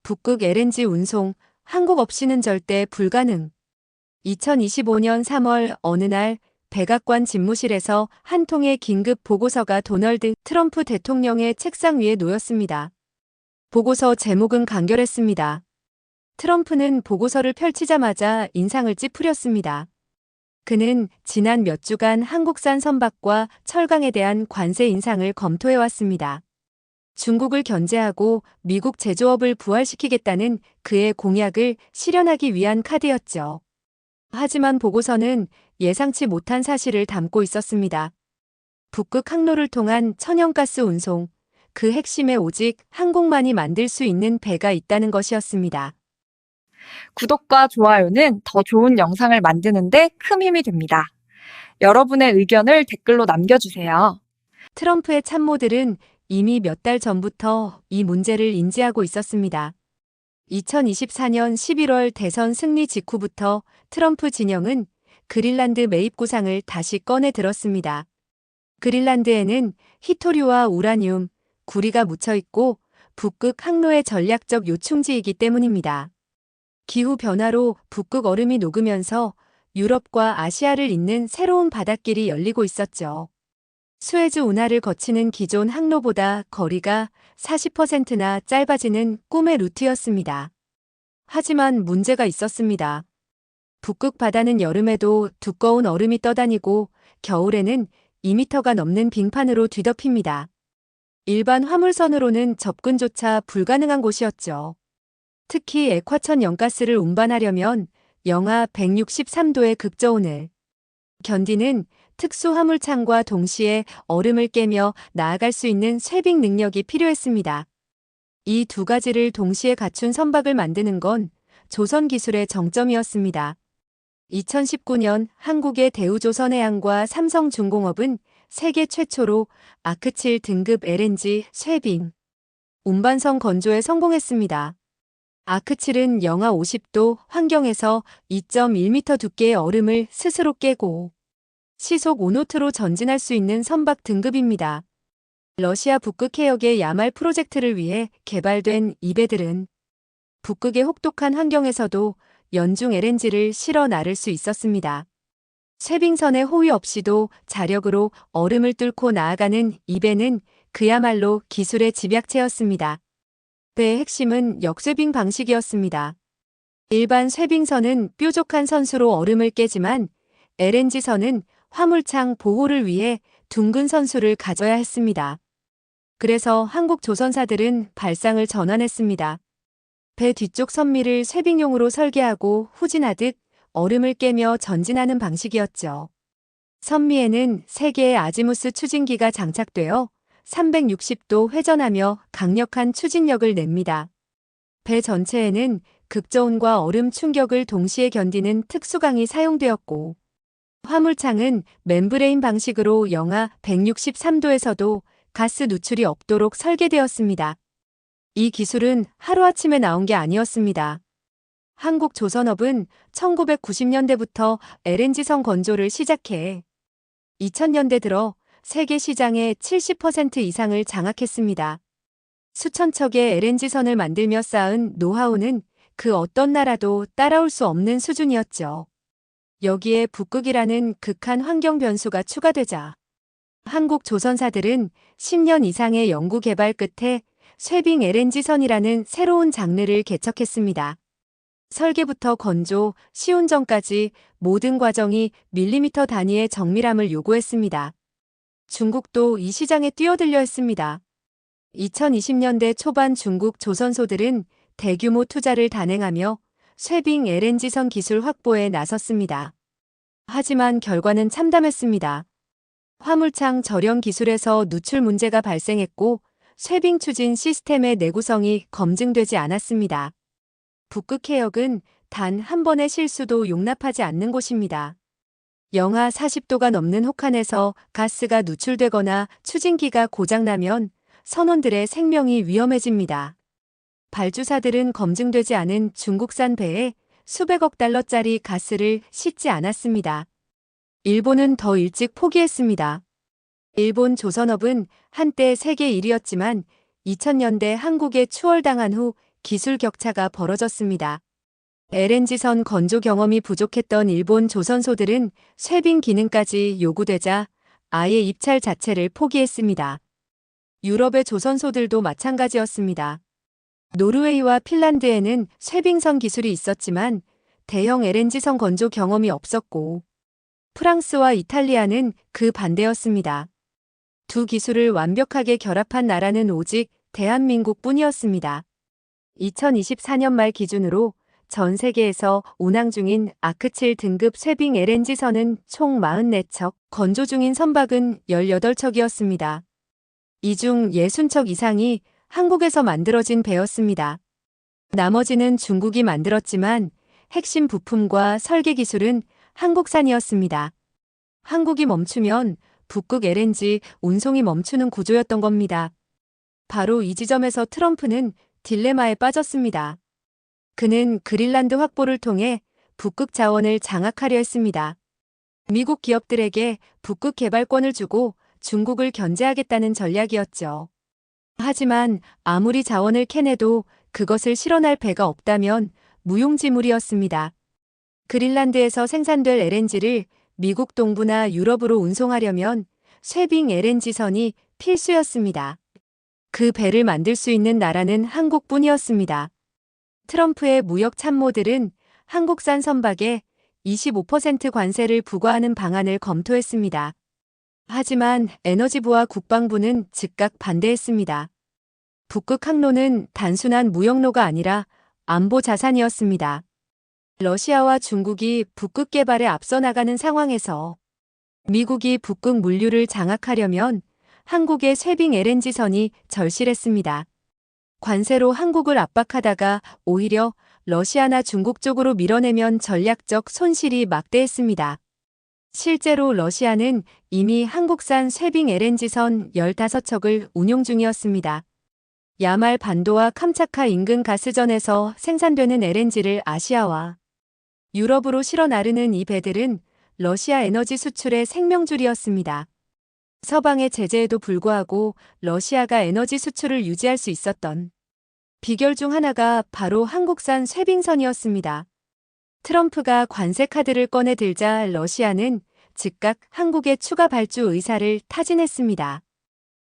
북극 LNG 운송, 한국 없이는 절대 불가능. 2025년 3월 어느 날 백악관 집무실에서 한 통의 긴급 보고서가 도널드 트럼프 대통령의 책상 위에 놓였습니다. 보고서 제목은 간결했습니다. 트럼프는 보고서를 펼치자마자 인상을 찌푸렸습니다. 그는 지난 몇 주간 한국산 선박과 철강에 대한 관세 인상을 검토해왔습니다. 중국을 견제하고 미국 제조업을 부활시키겠다는 그의 공약을 실현하기 위한 카드였죠. 하지만 보고서는 예상치 못한 사실을 담고 있었습니다. 북극 항로를 통한 천연가스 운송, 그 핵심에 오직 한국만이 만들 수 있는 배가 있다는 것이었습니다. 구독과 좋아요는 더 좋은 영상을 만드는데 큰 힘이 됩니다. 여러분의 의견을 댓글로 남겨주세요. 트럼프의 참모들은 이미 몇 달 전부터 이 문제를 인지하고 있었습니다. 2024년 11월 대선 승리 직후부터 트럼프 진영은 그린란드 매입 구상을 다시 꺼내 들었습니다. 그린란드에는 히토류와 우라늄, 구리가 묻혀 있고 북극 항로의 전략적 요충지이기 때문입니다. 기후 변화로 북극 얼음이 녹으면서 유럽과 아시아를 잇는 새로운 바닷길이 열리고 있었죠. 수에즈 운하를 거치는 기존 항로보다 거리가 40%나 짧아지는 꿈의 루트였습니다. 하지만 문제가 있었습니다. 북극 바다는 여름에도 두꺼운 얼음이 떠다니고 겨울에는 2m가 넘는 빙판으로 뒤덮입니다. 일반 화물선으로는 접근조차 불가능한 곳이었죠. 특히 액화천 연가스를 운반하려면 영하 163도의 극저온을 견디는 특수 화물창과 동시에 얼음을 깨며 나아갈 수 있는 쇄빙 능력이 필요했습니다. 이 두 가지를 동시에 갖춘 선박을 만드는 건 조선 기술의 정점이었습니다. 2019년 한국의 대우조선해양과 삼성중공업은 세계 최초로 아크7 등급 LNG 쇄빙 운반선 건조에 성공했습니다. 아크7은 영하 50도 환경에서 2.1m 두께의 얼음을 스스로 깨고 시속 5노트로 전진할 수 있는 선박 등급입니다. 러시아 북극 해역의 야말 프로젝트를 위해 개발된 이 배들은 북극의 혹독한 환경에서도 연중 LNG를 실어 나를 수 있었습니다. 쇄빙선의 호위 없이도 자력으로 얼음을 뚫고 나아가는 이 배는 그야말로 기술의 집약체였습니다. 배의 핵심은 역쇄빙 방식이었습니다. 일반 쇄빙선은 뾰족한 선수로 얼음을 깨지만 LNG선은 화물창 보호를 위해 둥근 선수를 가져야 했습니다. 그래서 한국 조선사들은 발상을 전환했습니다. 배 뒤쪽 선미를 쇄빙용으로 설계하고 후진하듯 얼음을 깨며 전진하는 방식이었죠. 선미에는 3개의 아지무스 추진기가 장착되어 360도 회전하며 강력한 추진력을 냅니다. 배 전체에는 극저온과 얼음 충격을 동시에 견디는 특수강이 사용되었고 화물창은 멤브레인 방식으로 영하 163도에서도 가스 누출이 없도록 설계되었습니다. 이 기술은 하루아침에 나온 게 아니었습니다. 한국조선업은 1990년대부터 LNG선 건조를 시작해 2000년대 들어 세계 시장의 70% 이상을 장악했습니다. 수천 척의 LNG선을 만들며 쌓은 노하우는 그 어떤 나라도 따라올 수 없는 수준이었죠. 여기에 북극이라는 극한 환경 변수가 추가되자 한국 조선사들은 10년 이상의 연구 개발 끝에 쇄빙 LNG선이라는 새로운 장르를 개척했습니다. 설계부터 건조, 시운전까지 모든 과정이 밀리미터 단위의 정밀함을 요구했습니다. 중국도 이 시장에 뛰어들려 했습니다. 2020년대 초반 중국 조선소들은 대규모 투자를 단행하며 쇄빙 LNG선 기술 확보에 나섰습니다. 하지만 결과는 참담했습니다. 화물창 절연 기술에서 누출 문제가 발생했고 쇄빙 추진 시스템의 내구성이 검증되지 않았습니다. 북극 해역은 단 한 번의 실수도 용납하지 않는 곳입니다. 영하 40도가 넘는 혹한에서 가스가 누출되거나 추진기가 고장나면 선원들의 생명이 위험해집니다. 발주사들은 검증되지 않은 중국산 배에 수백억 달러짜리 가스를 싣지 않았습니다. 일본은 더 일찍 포기했습니다. 일본 조선업은 한때 세계 1위였지만 2000년대 한국에 추월당한 후 기술 격차가 벌어졌습니다. LNG선 건조 경험이 부족했던 일본 조선소들은 쇄빙 기능까지 요구되자 아예 입찰 자체를 포기했습니다. 유럽의 조선소들도 마찬가지였습니다. 노르웨이와 핀란드에는 쇄빙선 기술이 있었지만 대형 LNG선 건조 경험이 없었고 프랑스와 이탈리아는 그 반대였습니다. 두 기술을 완벽하게 결합한 나라는 오직 대한민국뿐이었습니다. 2024년 말 기준으로 전 세계에서 운항 중인 아크7 등급 쇄빙 LNG선은 총 44척, 건조 중인 선박은 18척이었습니다. 이 중 60척 이상이 한국에서 만들어진 배였습니다. 나머지는 중국이 만들었지만 핵심 부품과 설계 기술은 한국산이었습니다. 한국이 멈추면 북극 LNG 운송이 멈추는 구조였던 겁니다. 바로 이 지점에서 트럼프는 딜레마에 빠졌습니다. 그는 그린란드 확보를 통해 북극 자원을 장악하려 했습니다. 미국 기업들에게 북극 개발권을 주고 중국을 견제하겠다는 전략이었죠. 하지만 아무리 자원을 캐내도 그것을 실어날 배가 없다면 무용지물이었습니다. 그린란드에서 생산될 LNG를 미국 동부나 유럽으로 운송하려면 쇄빙 LNG선이 필수였습니다. 그 배를 만들 수 있는 나라는 한국뿐이었습니다. 트럼프의 무역 참모들은 한국산 선박에 25% 관세를 부과하는 방안을 검토했습니다. 하지만 에너지부와 국방부는 즉각 반대했습니다. 북극 항로는 단순한 무역로가 아니라 안보 자산이었습니다. 러시아와 중국이 북극 개발에 앞서 나가는 상황에서 미국이 북극 물류를 장악하려면 한국의 쇄빙 LNG선이 절실했습니다. 관세로 한국을 압박하다가 오히려 러시아나 중국 쪽으로 밀어내면 전략적 손실이 막대했습니다. 실제로 러시아는 이미 한국산 쇄빙 LNG선 15척을 운용 중이었습니다. 야말 반도와 캄차카 인근 가스전에서 생산되는 LNG를 아시아와 유럽으로 실어 나르는 이 배들은 러시아 에너지 수출의 생명줄이었습니다. 서방의 제재에도 불구하고 러시아가 에너지 수출을 유지할 수 있었던 비결 중 하나가 바로 한국산 쇄빙선이었습니다. 트럼프가 관세 카드를 꺼내 들자 러시아는 즉각 한국의 추가 발주 의사를 타진했습니다.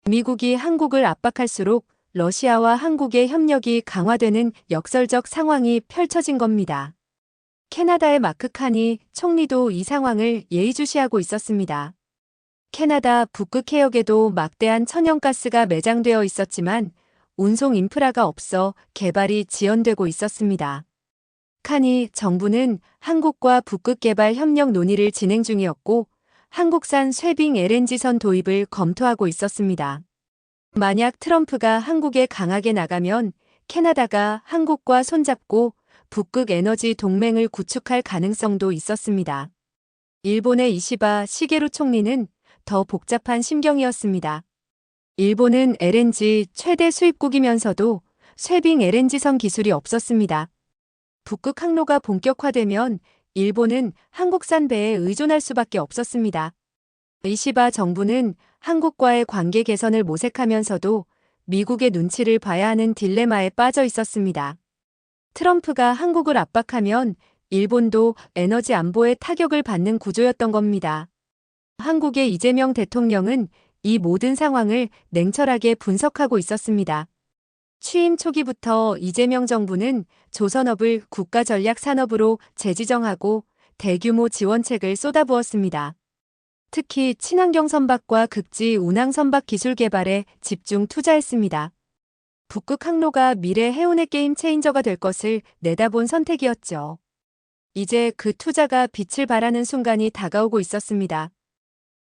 미국이 한국을 압박할수록 러시아와 한국의 협력이 강화되는 역설적 상황이 펼쳐진 겁니다. 캐나다의 마크 카니 총리도 이 상황을 예의주시하고 있었습니다. 캐나다 북극 해역에도 막대한 천연가스가 매장되어 있었지만 운송 인프라가 없어 개발이 지연되고 있었습니다. 카니 정부는 한국과 북극 개발 협력 논의를 진행 중이었고 한국산 쇄빙 LNG선 도입을 검토하고 있었습니다. 만약 트럼프가 한국에 강하게 나가면 캐나다가 한국과 손잡고 북극 에너지 동맹을 구축할 가능성도 있었습니다. 일본의 이시바 시게루 총리는 더 복잡한 심경이었습니다. 일본은 LNG 최대 수입국이면서도 쇄빙 LNG선 기술이 없었습니다. 북극 항로가 본격화되면 일본은 한국산 배에 의존할 수밖에 없었습니다. 이시바 정부는 한국과의 관계 개선을 모색하면서도 미국의 눈치를 봐야 하는 딜레마에 빠져 있었습니다. 트럼프가 한국을 압박하면 일본도 에너지 안보에 타격을 받는 구조였던 겁니다. 한국의 이재명 대통령은 이 모든 상황을 냉철하게 분석하고 있었습니다. 취임 초기부터 이재명 정부는 조선업을 국가전략산업으로 재지정하고 대규모 지원책을 쏟아부었습니다. 특히 친환경 선박과 극지 운항 선박 기술 개발에 집중 투자했습니다. 북극 항로가 미래 해운의 게임 체인저가 될 것을 내다본 선택이었죠. 이제 그 투자가 빛을 발하는 순간이 다가오고 있었습니다.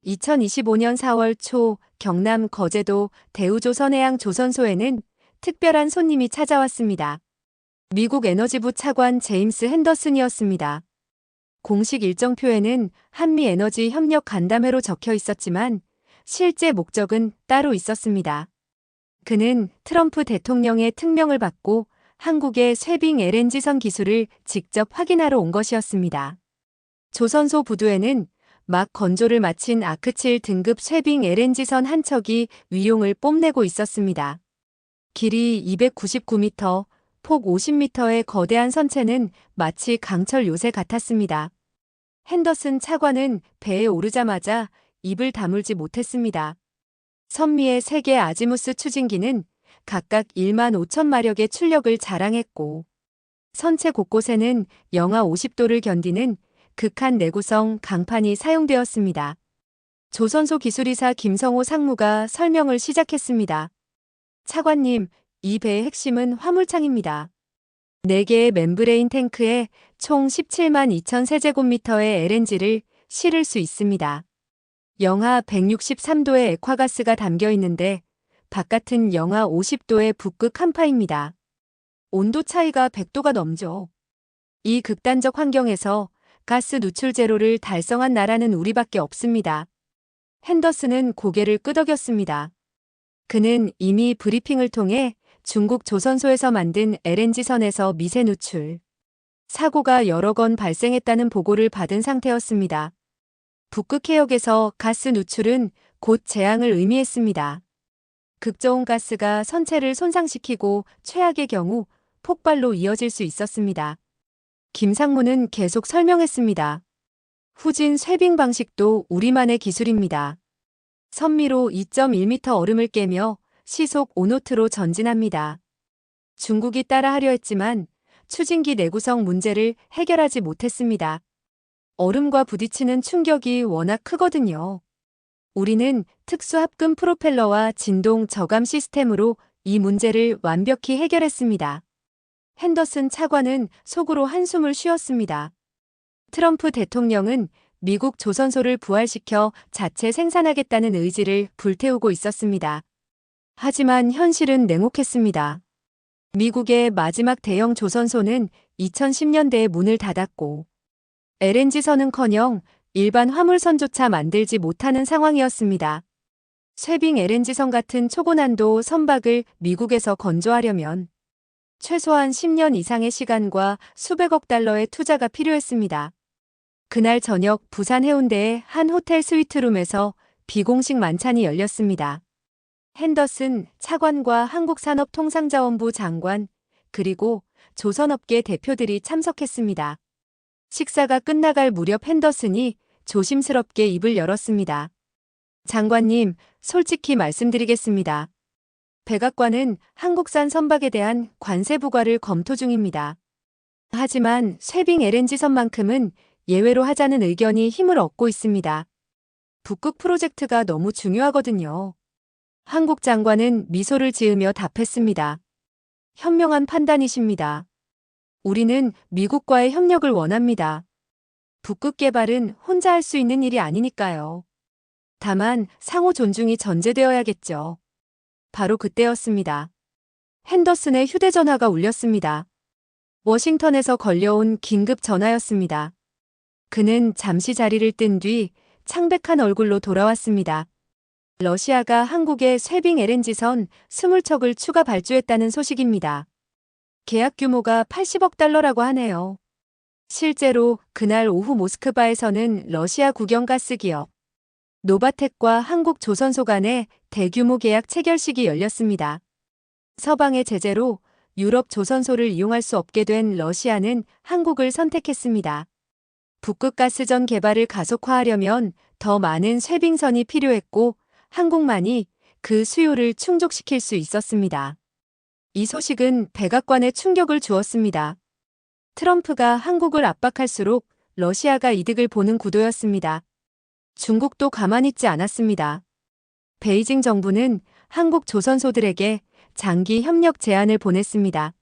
2025년 4월 초 경남 거제도 대우조선해양 조선소에는 특별한 손님이 찾아왔습니다. 미국 에너지부 차관 제임스 핸더슨이었습니다. 공식 일정표에는 한미 에너지 협력 간담회로 적혀 있었지만 실제 목적은 따로 있었습니다. 그는 트럼프 대통령의 특명을 받고 한국의 쇄빙 LNG선 기술을 직접 확인하러 온 것이었습니다. 조선소 부두에는 막 건조를 마친 아크7 등급 쇄빙 LNG선 한 척이 위용을 뽐내고 있었습니다. 길이 299m, 폭 50m의 거대한 선체는 마치 강철 요새 같았습니다. 핸더슨 차관은 배에 오르자마자 입을 다물지 못했습니다. 선미의 3개 아지무스 추진기는 각각 1만 5천 마력의 출력을 자랑했고, 선체 곳곳에는 영하 50도를 견디는 극한 내구성 강판이 사용되었습니다. 조선소 기술이사 김성호 상무가 설명을 시작했습니다. 차관님, 이 배의 핵심은 화물창입니다. 4개의 멤브레인 탱크에 총 17만 2천 세제곱미터의 LNG를 실을 수 있습니다. 영하 163도의 액화가스가 담겨 있는데 바깥은 영하 50도의 북극 한파입니다. 온도 차이가 100도가 넘죠. 이 극단적 환경에서 가스 누출 제로를 달성한 나라는 우리밖에 없습니다. 핸더슨은 고개를 끄덕였습니다. 그는 이미 브리핑을 통해 중국 조선소에서 만든 LNG선에서 미세 누출 사고가 여러 건 발생했다는 보고를 받은 상태였습니다. 북극 해역에서 가스 누출은 곧 재앙을 의미했습니다. 극저온 가스가 선체를 손상시키고 최악의 경우 폭발로 이어질 수 있었습니다. 김 상무는 계속 설명했습니다. 후진 쇄빙 방식도 우리만의 기술입니다. 선미로 2.1m 얼음을 깨며 시속 5노트로 전진합니다. 중국이 따라하려 했지만 추진기 내구성 문제를 해결하지 못했습니다. 얼음과 부딪히는 충격이 워낙 크거든요. 우리는 특수 합금 프로펠러와 진동 저감 시스템으로 이 문제를 완벽히 해결했습니다. 핸더슨 차관은 속으로 한숨을 쉬었습니다. 트럼프 대통령은 미국 조선소를 부활시켜 자체 생산하겠다는 의지를 불태우고 있었습니다. 하지만 현실은 냉혹했습니다. 미국의 마지막 대형 조선소는 2010년대에 문을 닫았고 LNG선은커녕 일반 화물선조차 만들지 못하는 상황이었습니다. 쇄빙 LNG선 같은 초고난도 선박을 미국에서 건조하려면 최소한 10년 이상의 시간과 수백억 달러의 투자가 필요했습니다. 그날 저녁 부산 해운대의 한 호텔 스위트룸에서 비공식 만찬이 열렸습니다. 핸더슨 차관과 한국산업통상자원부 장관, 그리고 조선업계 대표들이 참석했습니다. 식사가 끝나갈 무렵 핸더슨이 조심스럽게 입을 열었습니다. 장관님, 솔직히 말씀드리겠습니다. 백악관은 한국산 선박에 대한 관세 부과를 검토 중입니다. 하지만 쇄빙 LNG선만큼은 예외로 하자는 의견이 힘을 얻고 있습니다. 북극 프로젝트가 너무 중요하거든요. 한국 장관은 미소를 지으며 답했습니다. 현명한 판단이십니다. 우리는 미국과의 협력을 원합니다. 북극 개발은 혼자 할 수 있는 일이 아니니까요. 다만 상호 존중이 전제되어야겠죠. 바로 그때였습니다. 핸더슨의 휴대전화가 울렸습니다. 워싱턴에서 걸려온 긴급 전화였습니다. 그는 잠시 자리를 뜬 뒤 창백한 얼굴로 돌아왔습니다. 러시아가 한국에 쇄빙 LNG선 20척을 추가 발주했다는 소식입니다. 계약 규모가 80억 달러라고 하네요. 실제로 그날 오후 모스크바에서는 러시아 국영가스 기업 노바텍과 한국 조선소 간의 대규모 계약 체결식이 열렸습니다. 서방의 제재로 유럽 조선소를 이용할 수 없게 된 러시아는 한국을 선택했습니다. 북극가스전 개발을 가속화하려면 더 많은 쇄빙선이 필요했고 한국만이 그 수요를 충족시킬 수 있었습니다. 이 소식은 백악관에 충격을 주었습니다. 트럼프가 한국을 압박할수록 러시아가 이득을 보는 구도였습니다. 중국도 가만히 있지 않았습니다. 베이징 정부는 한국 조선소들에게 장기 협력 제안을 보냈습니다.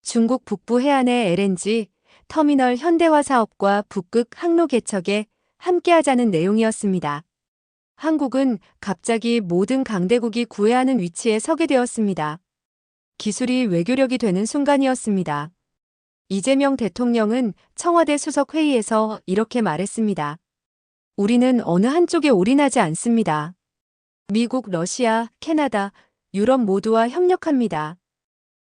중국 북부 해안의 LNG 터미널 현대화 사업과 북극 항로 개척에 함께하자는 내용이었습니다. 한국은 갑자기 모든 강대국이 구애하는 위치에 서게 되었습니다. 기술이 외교력이 되는 순간이었습니다. 이재명 대통령은 청와대 수석회의에서 이렇게 말했습니다. 우리는 어느 한쪽에 올인하지 않습니다. 미국, 러시아, 캐나다, 유럽 모두와 협력합니다.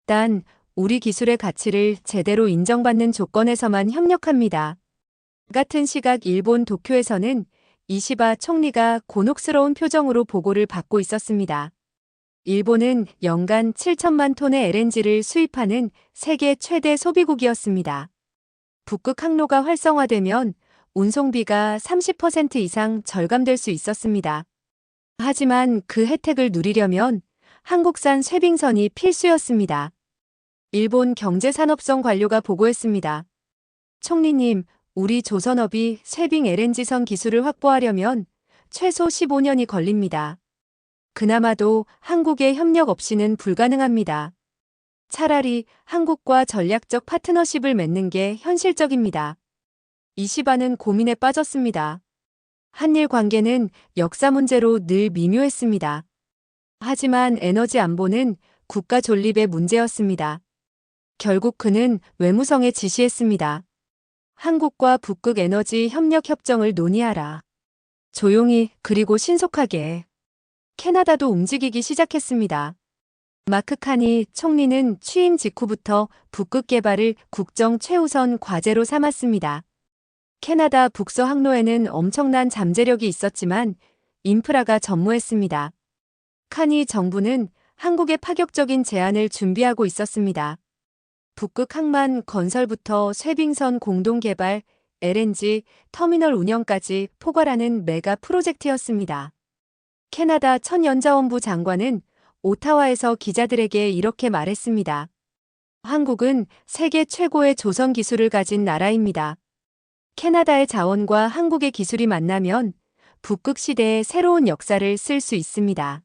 단, 우리 기술의 가치를 제대로 인정받는 조건에서만 협력합니다. 같은 시각 일본 도쿄에서는 이시바 총리가 곤혹스러운 표정으로 보고를 받고 있었습니다. 일본은 연간 7천만 톤의 LNG를 수입하는 세계 최대 소비국이었습니다. 북극 항로가 활성화되면 운송비가 30% 이상 절감될 수 있었습니다. 하지만 그 혜택을 누리려면 한국산 쇠빙선이 필수였습니다. 일본 경제산업성 관료가 보고했습니다. 총리님, 우리 조선업이 쇠빙 LNG선 기술을 확보하려면 최소 15년이 걸립니다. 그나마도 한국의 협력 없이는 불가능합니다. 차라리 한국과 전략적 파트너십을 맺는 게 현실적입니다. 이시바는 고민에 빠졌습니다. 한일 관계는 역사 문제로 늘 미묘했습니다. 하지만 에너지 안보는 국가 존립의 문제였습니다. 결국 그는 외무성에 지시했습니다. 한국과 북극 에너지 협력 협정을 논의하라. 조용히 그리고 신속하게. 캐나다도 움직이기 시작했습니다. 마크 카니 총리는 취임 직후부터 북극 개발을 국정 최우선 과제로 삼았습니다. 캐나다 북서 항로에는 엄청난 잠재력이 있었지만 인프라가 전무했습니다. 카니 정부는 한국의 파격적인 제안을 준비하고 있었습니다. 북극 항만 건설부터 쇠빙선 공동 개발, LNG, 터미널 운영까지 포괄하는 메가 프로젝트였습니다. 캐나다 천연자원부 장관은 오타와에서 기자들에게 이렇게 말했습니다. 한국은 세계 최고의 조선 기술을 가진 나라입니다. 캐나다의 자원과 한국의 기술이 만나면 북극 시대의 새로운 역사를 쓸 수 있습니다.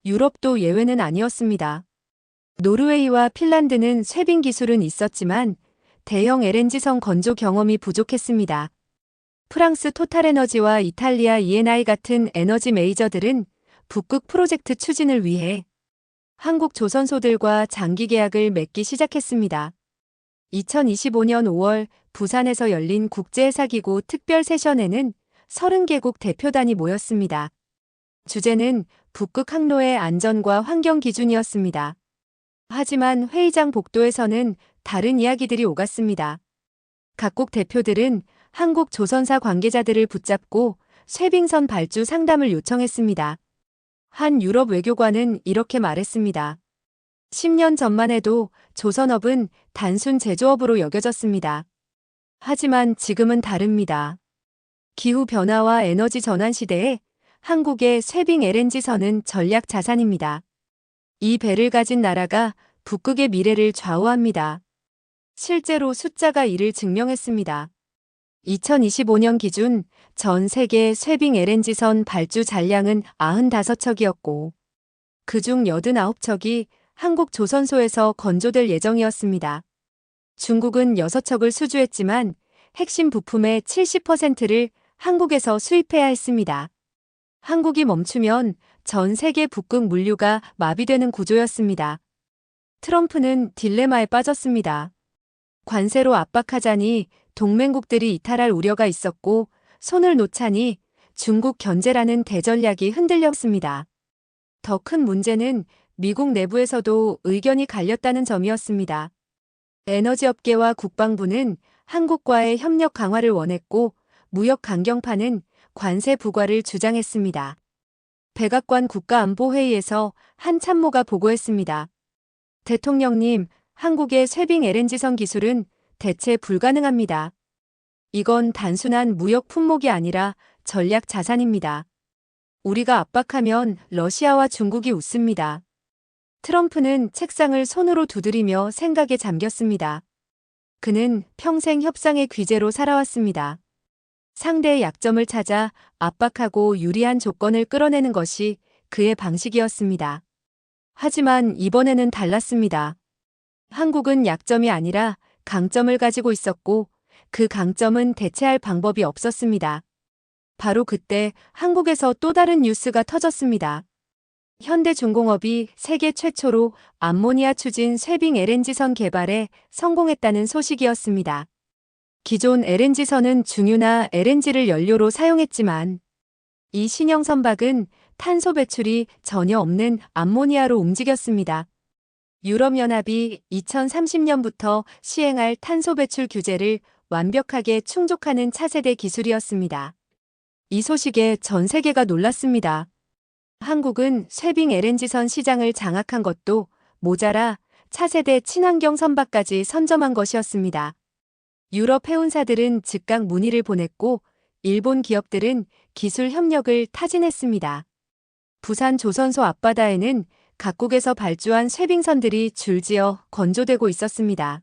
유럽도 예외는 아니었습니다. 노르웨이와 핀란드는 쇠빙 기술은 있었지만 대형 LNG선 건조 경험이 부족했습니다. 프랑스 토탈에너지와 이탈리아 ENI 같은 에너지 메이저들은 북극 프로젝트 추진을 위해 한국 조선소들과 장기 계약을 맺기 시작했습니다. 2025년 5월 부산에서 열린 국제회사기구 특별 세션에는 30개국 대표단이 모였습니다. 주제는 북극 항로의 안전과 환경 기준이었습니다. 하지만 회의장 복도에서는 다른 이야기들이 오갔습니다. 각국 대표들은 한국 조선사 관계자들을 붙잡고 쇠빙선 발주 상담을 요청했습니다. 한 유럽 외교관은 이렇게 말했습니다. 10년 전만 해도 조선업은 단순 제조업으로 여겨졌습니다. 하지만 지금은 다릅니다. 기후변화와 에너지 전환 시대에 한국의 쇠빙 LNG선은 전략 자산입니다. 이 배를 가진 나라가 북극의 미래를 좌우합니다. 실제로 숫자가 이를 증명했습니다. 2025년 기준 전 세계 쇠빙 LNG선 발주 잔량은 95척이었고 그중 89척이 한국 조선소에서 건조될 예정이었습니다. 중국은 6척을 수주했지만 핵심 부품의 70%를 한국에서 수입해야 했습니다. 한국이 멈추면 전 세계 북극 물류가 마비되는 구조였습니다. 트럼프는 딜레마에 빠졌습니다. 관세로 압박하자니 동맹국들이 이탈할 우려가 있었고 손을 놓자니 중국 견제라는 대전략이 흔들렸습니다. 더 큰 문제는 미국 내부에서도 의견이 갈렸다는 점이었습니다. 에너지업계와 국방부는 한국과의 협력 강화를 원했고 무역 강경파는 관세 부과를 주장했습니다. 백악관 국가안보회의에서 한 참모가 보고했습니다. 대통령님, 한국의 쇠빙 LNG선 기술은 대체 불가능합니다. 이건 단순한 무역 품목이 아니라 전략 자산입니다. 우리가 압박하면 러시아와 중국이 웃습니다. 트럼프는 책상을 손으로 두드리며 생각에 잠겼습니다. 그는 평생 협상의 귀재로 살아왔습니다. 상대의 약점을 찾아 압박하고 유리한 조건을 끌어내는 것이 그의 방식이었습니다. 하지만 이번에는 달랐습니다. 한국은 약점이 아니라 강점을 가지고 있었고 그 강점은 대체할 방법이 없었습니다. 바로 그때 한국에서 또 다른 뉴스가 터졌습니다. 현대중공업이 세계 최초로 암모니아 추진 쇠빙 LNG선 개발에 성공했다는 소식이었습니다. 기존 LNG선은 중유나 LNG를 연료로 사용했지만 이 신형 선박은 탄소 배출이 전혀 없는 암모니아로 움직였습니다. 유럽연합이 2030년부터 시행할 탄소 배출 규제를 완벽하게 충족하는 차세대 기술이었습니다. 이 소식에 전 세계가 놀랐습니다. 한국은 쇠빙 LNG선 시장을 장악한 것도 모자라 차세대 친환경 선박까지 선점한 것이었습니다. 유럽 해운사들은 즉각 문의를 보냈고 일본 기업들은 기술 협력을 타진했습니다. 부산 조선소 앞바다에는 각국에서 발주한 쇠빙선들이 줄지어 건조되고 있었습니다.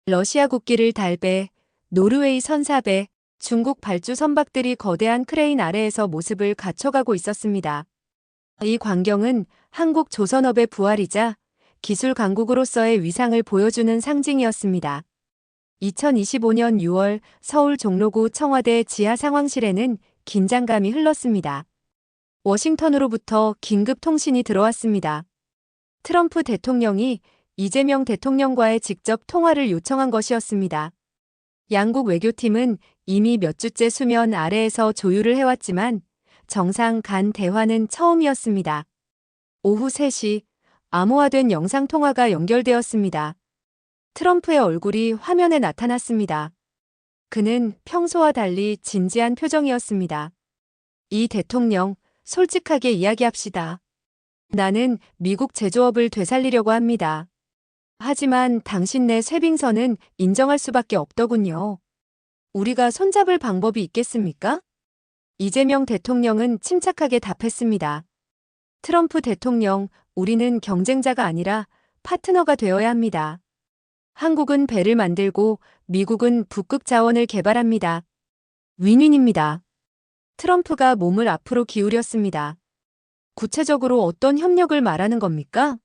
러시아 국기를 달배, 노르웨이 선사배, 중국 발주 선박들이 거대한 크레인 아래에서 모습을 갖춰가고 있었습니다. 이 광경은 한국 조선업의 부활이자 기술 강국으로서의 위상을 보여주는 상징이었습니다. 2025년 6월 서울 종로구 청와대 지하 상황실에는 긴장감이 흘렀습니다. 워싱턴으로부터 긴급 통신이 들어왔습니다. 트럼프 대통령이 이재명 대통령과의 직접 통화를 요청한 것이었습니다. 양국 외교팀은 이미 몇 주째 수면 아래에서 조율을 해왔지만 정상 간 대화는 처음이었습니다. 오후 3시 암호화된 영상통화가 연결되었습니다. 트럼프의 얼굴이 화면에 나타났습니다. 그는 평소와 달리 진지한 표정이었습니다. 이 대통령, 솔직하게 이야기합시다. 나는 미국 제조업을 되살리려고 합니다. 하지만 당신네 쇠빙선은 인정할 수밖에 없더군요. 우리가 손잡을 방법이 있겠습니까? 이재명 대통령은 침착하게 답했습니다. 트럼프 대통령, 우리는 경쟁자가 아니라 파트너가 되어야 합니다. 한국은 배를 만들고 미국은 북극 자원을 개발합니다. 윈윈입니다. 트럼프가 몸을 앞으로 기울였습니다. 구체적으로 어떤 협력을 말하는 겁니까?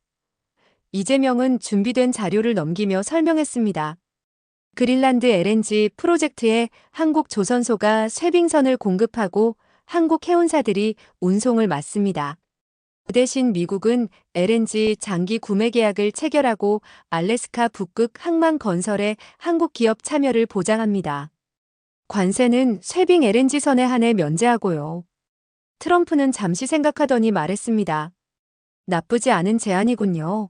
이재명은 준비된 자료를 넘기며 설명했습니다. 그린란드 LNG 프로젝트에 한국 조선소가 쇠빙선을 공급하고 한국 해운사들이 운송을 맡습니다. 그 대신 미국은 LNG 장기 구매 계약을 체결하고 알래스카 북극 항만 건설에 한국 기업 참여를 보장합니다. 관세는 쇠빙 LNG선에 한해 면제하고요. 트럼프는 잠시 생각하더니 말했습니다. 나쁘지 않은 제안이군요.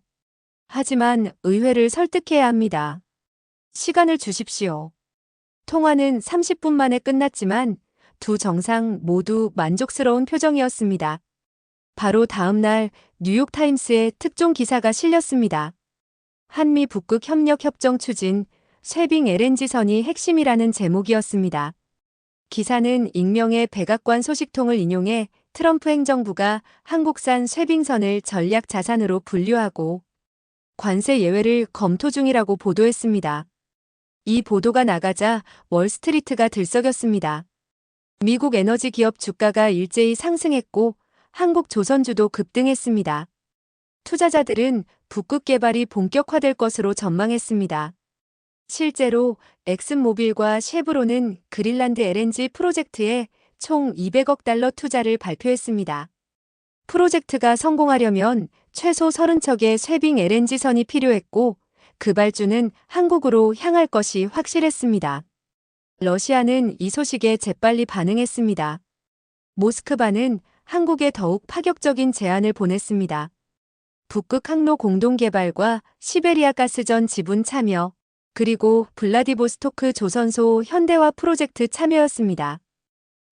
하지만 의회를 설득해야 합니다. 시간을 주십시오. 통화는 30분 만에 끝났지만 두 정상 모두 만족스러운 표정이었습니다. 바로 다음 날 뉴욕타임스에 특종 기사가 실렸습니다. 한미 북극 협력 협정 추진, 쇠빙 LNG선이 핵심이라는 제목이었습니다. 기사는 익명의 백악관 소식통을 인용해 트럼프 행정부가 한국산 쇠빙선을 전략 자산으로 분류하고 관세 예외를 검토 중이라고 보도했습니다. 이 보도가 나가자 월스트리트가 들썩였습니다. 미국 에너지 기업 주가가 일제히 상승했고 한국 조선주도 급등했습니다. 투자자들은 북극 개발이 본격화될 것으로 전망했습니다. 실제로 엑슨모빌과 쉐브론은 그린란드 LNG 프로젝트에 총 200억 달러 투자를 발표했습니다. 프로젝트가 성공하려면 최소 30척의 쇠빙 LNG선이 필요했고 그 발주는 한국으로 향할 것이 확실했습니다. 러시아는 이 소식에 재빨리 반응했습니다. 모스크바는 한국에 더욱 파격적인 제안을 보냈습니다. 북극 항로 공동 개발과 시베리아 가스전 지분 참여, 그리고 블라디보스토크 조선소 현대화 프로젝트 참여였습니다.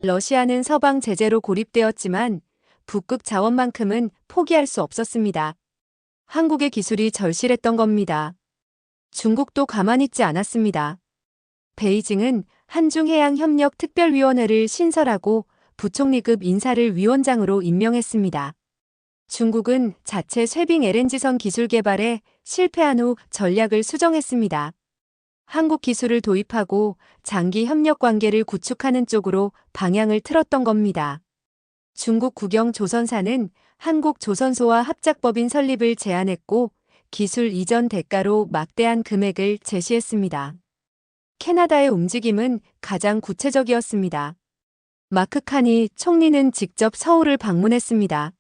러시아는 서방 제재로 고립되었지만 북극 자원만큼은 포기할 수 없었습니다. 한국의 기술이 절실했던 겁니다. 중국도 가만히 있지 않았습니다. 베이징은 한중해양협력특별위원회를 신설하고 부총리급 인사를 위원장으로 임명했습니다. 중국은 자체 쇠빙 LNG선 기술 개발에 실패한 후 전략을 수정했습니다. 한국 기술을 도입하고 장기 협력 관계를 구축하는 쪽으로 방향을 틀었던 겁니다. 중국 국영조선사는 한국 조선소와 합작법인 설립을 제안했고 기술 이전 대가로 막대한 금액을 제시했습니다. 캐나다의 움직임은 가장 구체적이었습니다. 마크 카니 총리는 직접 서울을 방문했습니다.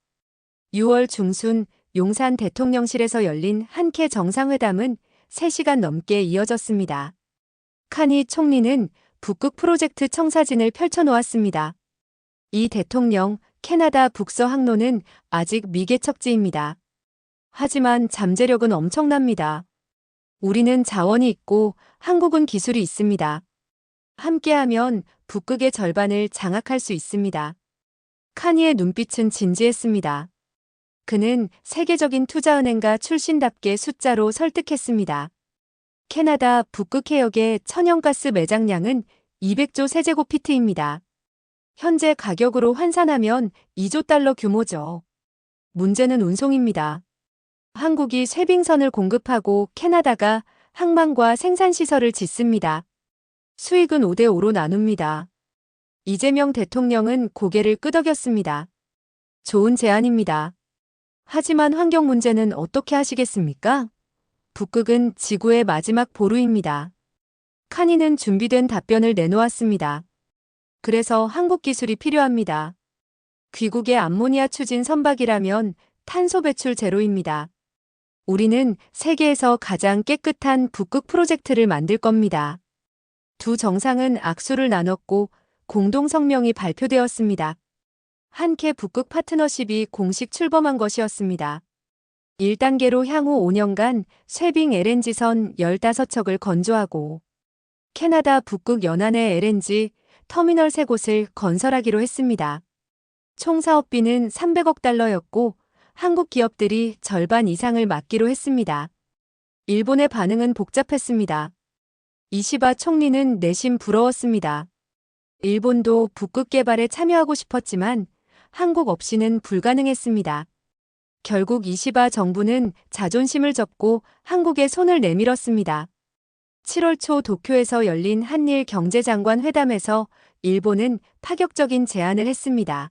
6월 중순 용산 대통령실에서 열린 한케 정상회담은 3시간 넘게 이어졌습니다. 카니 총리는 북극 프로젝트 청사진을 펼쳐놓았습니다. 이 대통령, 캐나다 북서 항로는 아직 미개척지입니다. 하지만 잠재력은 엄청납니다. 우리는 자원이 있고 한국은 기술이 있습니다. 함께하면 북극의 절반을 장악할 수 있습니다. 카니의 눈빛은 진지했습니다. 그는 세계적인 투자은행가 출신답게 숫자로 설득했습니다. 캐나다 북극 해역의 천연가스 매장량은 200조 세제곱피트입니다. 현재 가격으로 환산하면 2조 달러 규모죠. 문제는 운송입니다. 한국이 쇠빙선을 공급하고 캐나다가 항만과 생산시설을 짓습니다. 수익은 5대5로 나눕니다. 이재명 대통령은 고개를 끄덕였습니다. 좋은 제안입니다. 하지만 환경 문제는 어떻게 하시겠습니까? 북극은 지구의 마지막 보루입니다. 카니는 준비된 답변을 내놓았습니다. 그래서 한국 기술이 필요합니다. 귀국의 암모니아 추진 선박이라면 탄소 배출 제로입니다. 우리는 세계에서 가장 깨끗한 북극 프로젝트를 만들 겁니다. 두 정상은 악수를 나눴고 공동 성명이 발표되었습니다. 한캐 북극 파트너십이 공식 출범한 것이었습니다. 1단계로 향후 5년간 쇠빙 LNG선 15척을 건조하고 캐나다 북극 연안의 LNG 터미널 3곳을 건설하기로 했습니다. 총 사업비는 300억 달러였고 한국 기업들이 절반 이상을 맡기로 했습니다. 일본의 반응은 복잡했습니다. 이시바 총리는 내심 부러웠습니다. 일본도 북극 개발에 참여하고 싶었지만 한국 없이는 불가능했습니다. 결국 이시바 정부는 자존심을 접고 한국에 손을 내밀었습니다. 7월 초 도쿄에서 열린 한일 경제장관 회담에서 일본은 파격적인 제안을 했습니다.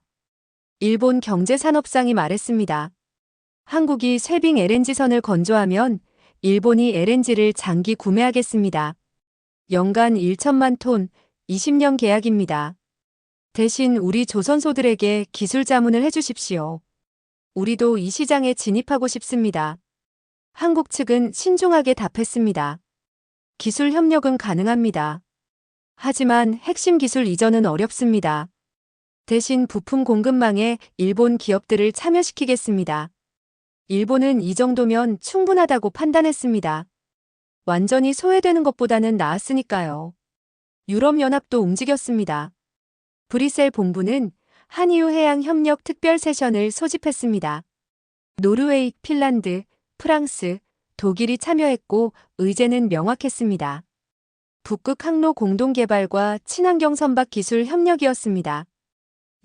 일본 경제산업상이 말했습니다. 한국이 쇠빙 LNG선을 건조하면 일본이 LNG를 장기 구매하겠습니다. 연간 1천만 톤, 20년 계약입니다. 대신 우리 조선소들에게 기술 자문을 해주십시오. 우리도 이 시장에 진입하고 싶습니다. 한국 측은 신중하게 답했습니다. 기술 협력은 가능합니다. 하지만 핵심 기술 이전은 어렵습니다. 대신 부품 공급망에 일본 기업들을 참여시키겠습니다. 일본은 이 정도면 충분하다고 판단했습니다. 완전히 소외되는 것보다는 나았으니까요. 유럽연합도 움직였습니다. 브뤼셀 본부는 한이유 해양협력 특별 세션을 소집했습니다. 노르웨이, 핀란드, 프랑스, 독일이 참여했고 의제는 명확했습니다. 북극 항로 공동개발과 친환경 선박 기술 협력이었습니다.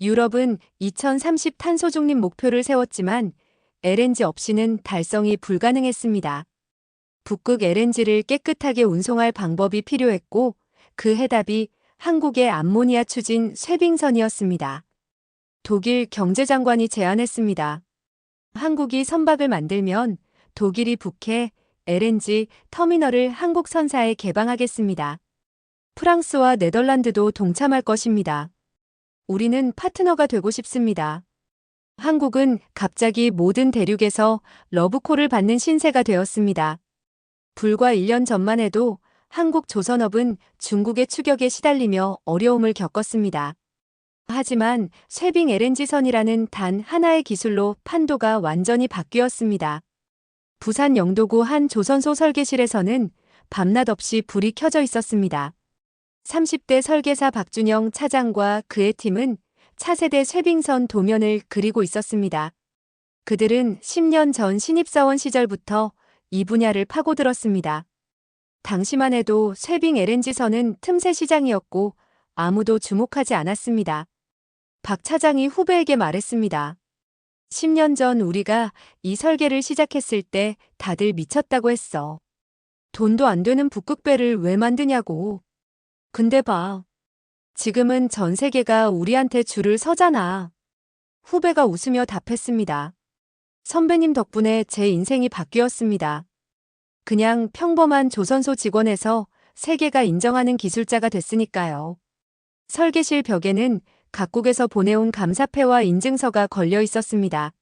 유럽은 2030 탄소 중립 목표를 세웠지만 LNG 없이는 달성이 불가능했습니다. 북극 LNG를 깨끗하게 운송할 방법이 필요했고 그 해답이 한국의 암모니아 추진 쇠빙선이었습니다. 독일 경제장관이 제안했습니다. 한국이 선박을 만들면 독일이 북해 LNG 터미널을 한국 선사에 개방하겠습니다. 프랑스와 네덜란드도 동참할 것입니다. 우리는 파트너가 되고 싶습니다. 한국은 갑자기 모든 대륙에서 러브콜을 받는 신세가 되었습니다. 불과 1년 전만 해도 한국 조선업은 중국의 추격에 시달리며 어려움을 겪었습니다. 하지만 쇠빙 LNG선이라는 단 하나의 기술로 판도가 완전히 바뀌었습니다. 부산 영도구 한 조선소 설계실에서는 밤낮 없이 불이 켜져 있었습니다. 30대 설계사 박준영 차장과 그의 팀은 차세대 쇠빙선 도면을 그리고 있었습니다. 그들은 10년 전 신입사원 시절부터 이 분야를 파고들었습니다. 당시만 해도 쇠빙 LNG선은 틈새 시장이었고 아무도 주목하지 않았습니다. 박 차장이 후배에게 말했습니다. 10년 전 우리가 이 설계를 시작했을 때 다들 미쳤다고 했어. 돈도 안 되는 북극배를 왜 만드냐고. 근데 봐. 지금은 전 세계가 우리한테 줄을 서잖아. 후배가 웃으며 답했습니다. 선배님 덕분에 제 인생이 바뀌었습니다. 그냥 평범한 조선소 직원에서 세계가 인정하는 기술자가 됐으니까요. 설계실 벽에는 각국에서 보내온 감사패와 인증서가 걸려 있었습니다.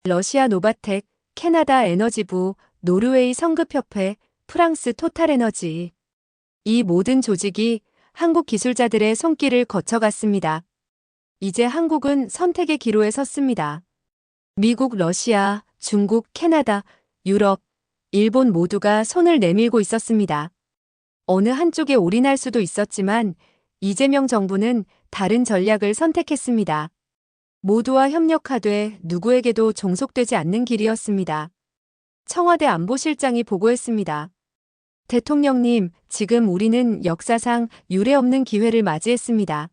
러시아 노바텍, 캐나다 에너지부, 노르웨이 성급협회, 프랑스 토탈에너지. 이 모든 조직이 한국 기술자들의 손길을 거쳐갔습니다. 이제 한국은 선택의 기로에 섰습니다. 미국, 러시아, 중국, 캐나다, 유럽, 일본 모두가 손을 내밀고 있었습니다. 어느 한쪽에 올인할 수도 있었지만 이재명 정부는 다른 전략을 선택했습니다. 모두와 협력하되 누구에게도 종속되지 않는 길이었습니다. 청와대 안보실장이 보고했습니다. 대통령님, 지금 우리는 역사상 유례없는 기회를 맞이했습니다.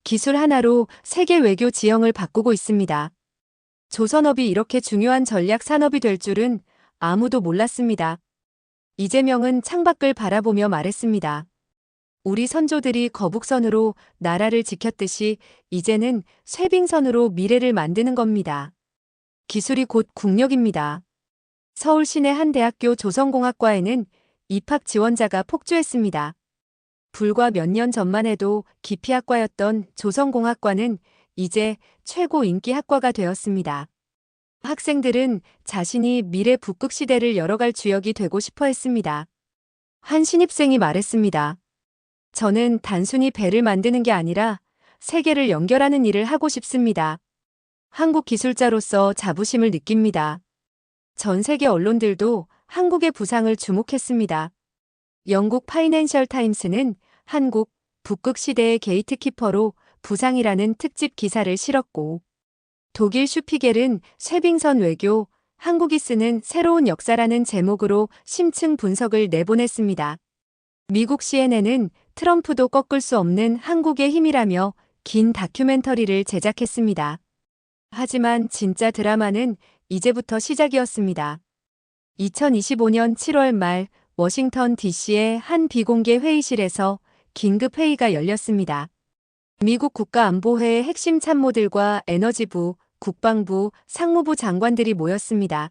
기술 하나로 세계 외교 지형을 바꾸고 있습니다. 조선업이 이렇게 중요한 전략 산업이 될 줄은 아무도 몰랐습니다. 이재명은 창밖을 바라보며 말했습니다. 우리 선조들이 거북선으로 나라를 지켰듯이 이제는 쇠빙선으로 미래를 만드는 겁니다. 기술이 곧 국력입니다. 서울 시내 한 대학교 조선공학과에는 입학 지원자가 폭주했습니다. 불과 몇 년 전만 해도 기피학과였던 조선공학과는 이제 최고 인기 학과가 되었습니다. 학생들은 자신이 미래 북극 시대를 열어갈 주역이 되고 싶어 했습니다. 한 신입생이 말했습니다. 저는 단순히 배를 만드는 게 아니라 세계를 연결하는 일을 하고 싶습니다. 한국 기술자로서 자부심을 느낍니다. 전 세계 언론들도 한국의 부상을 주목했습니다. 영국 파이낸셜 타임스는 한국, 북극 시대의 게이트키퍼로 부상이라는 특집 기사를 실었고, 독일 슈피겔은 쇠빙선 외교, 한국이 쓰는 새로운 역사라는 제목으로 심층 분석을 내보냈습니다. 미국 CNN은 트럼프도 꺾을 수 없는 한국의 힘이라며 긴 다큐멘터리를 제작했습니다. 하지만 진짜 드라마는 이제부터 시작이었습니다. 2025년 7월 말 워싱턴 DC의 한 비공개 회의실에서 긴급 회의가 열렸습니다. 미국 국가안보회의 핵심 참모들과 에너지부, 국방부, 상무부 장관들이 모였습니다.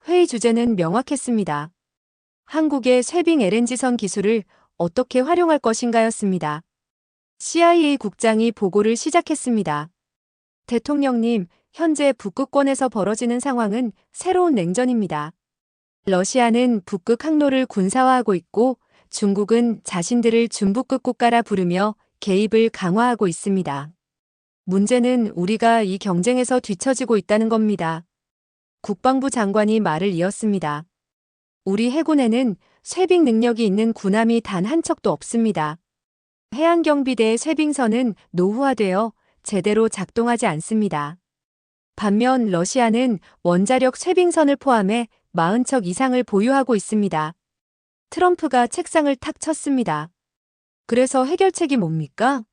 회의 주제는 명확했습니다. 한국의 쇠빙 LNG선 기술을 어떻게 활용할 것인가였습니다. CIA 국장이 보고를 시작했습니다. 대통령님, 현재 북극권에서 벌어지는 상황은 새로운 냉전입니다. 러시아는 북극 항로를 군사화하고 있고 중국은 자신들을 준북극 국가라 부르며 개입을 강화하고 있습니다. 문제는 우리가 이 경쟁에서 뒤처지고 있다는 겁니다. 국방부 장관이 말을 이었습니다. 우리 해군에는 쇠빙 능력이 있는 군함이 단 한 척도 없습니다. 해안경비대의 쇠빙선은 노후화되어 제대로 작동하지 않습니다. 반면 러시아는 원자력 쇠빙선을 포함해 40척 이상을 보유하고 있습니다. 트럼프가 책상을 탁 쳤습니다. 그래서 해결책이 뭡니까?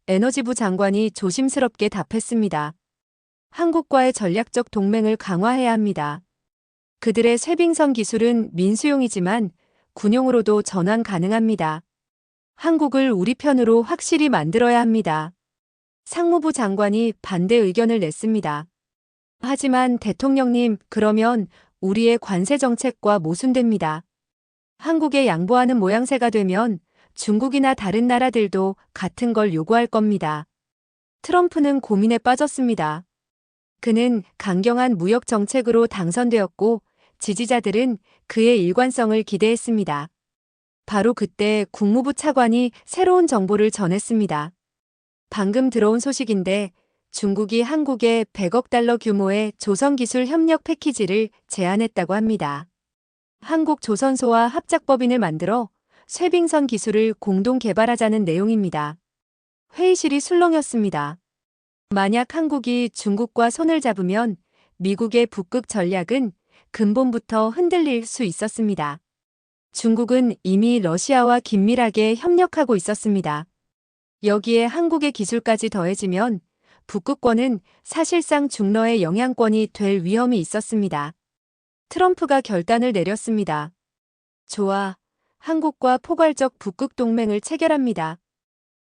에너지부 장관이 조심스럽게 답했습니다. 한국과의 전략적 동맹을 강화해야 합니다. 그들의 쇠빙선 기술은 민수용이지만 군용으로도 전환 가능합니다. 한국을 우리 편으로 확실히 만들어야 합니다. 상무부 장관이 반대 의견을 냈습니다. 하지만 대통령님, 그러면 우리의 관세 정책과 모순됩니다. 한국에 양보하는 모양새가 되면 중국이나 다른 나라들도 같은 걸 요구할 겁니다. 트럼프는 고민에 빠졌습니다. 그는 강경한 무역 정책으로 당선되었고 지지자들은 그의 일관성을 기대했습니다. 바로 그때 국무부 차관이 새로운 정보를 전했습니다. 방금 들어온 소식인데 중국이 한국에 100억 달러 규모의 조선기술 협력 패키지를 제안했다고 합니다. 한국조선소와 합작법인을 만들어 쇠빙선 기술을 공동 개발하자는 내용입니다. 회의실이 술렁였습니다. 만약 한국이 중국과 손을 잡으면 미국의 북극 전략은 근본부터 흔들릴 수 있었습니다. 중국은 이미 러시아와 긴밀하게 협력하고 있었습니다. 여기에 한국의 기술까지 더해지면 북극권은 사실상 중러의 영향권이 될 위험이 있었습니다. 트럼프가 결단을 내렸습니다. 좋아. 한국과 포괄적 북극 동맹을 체결합니다.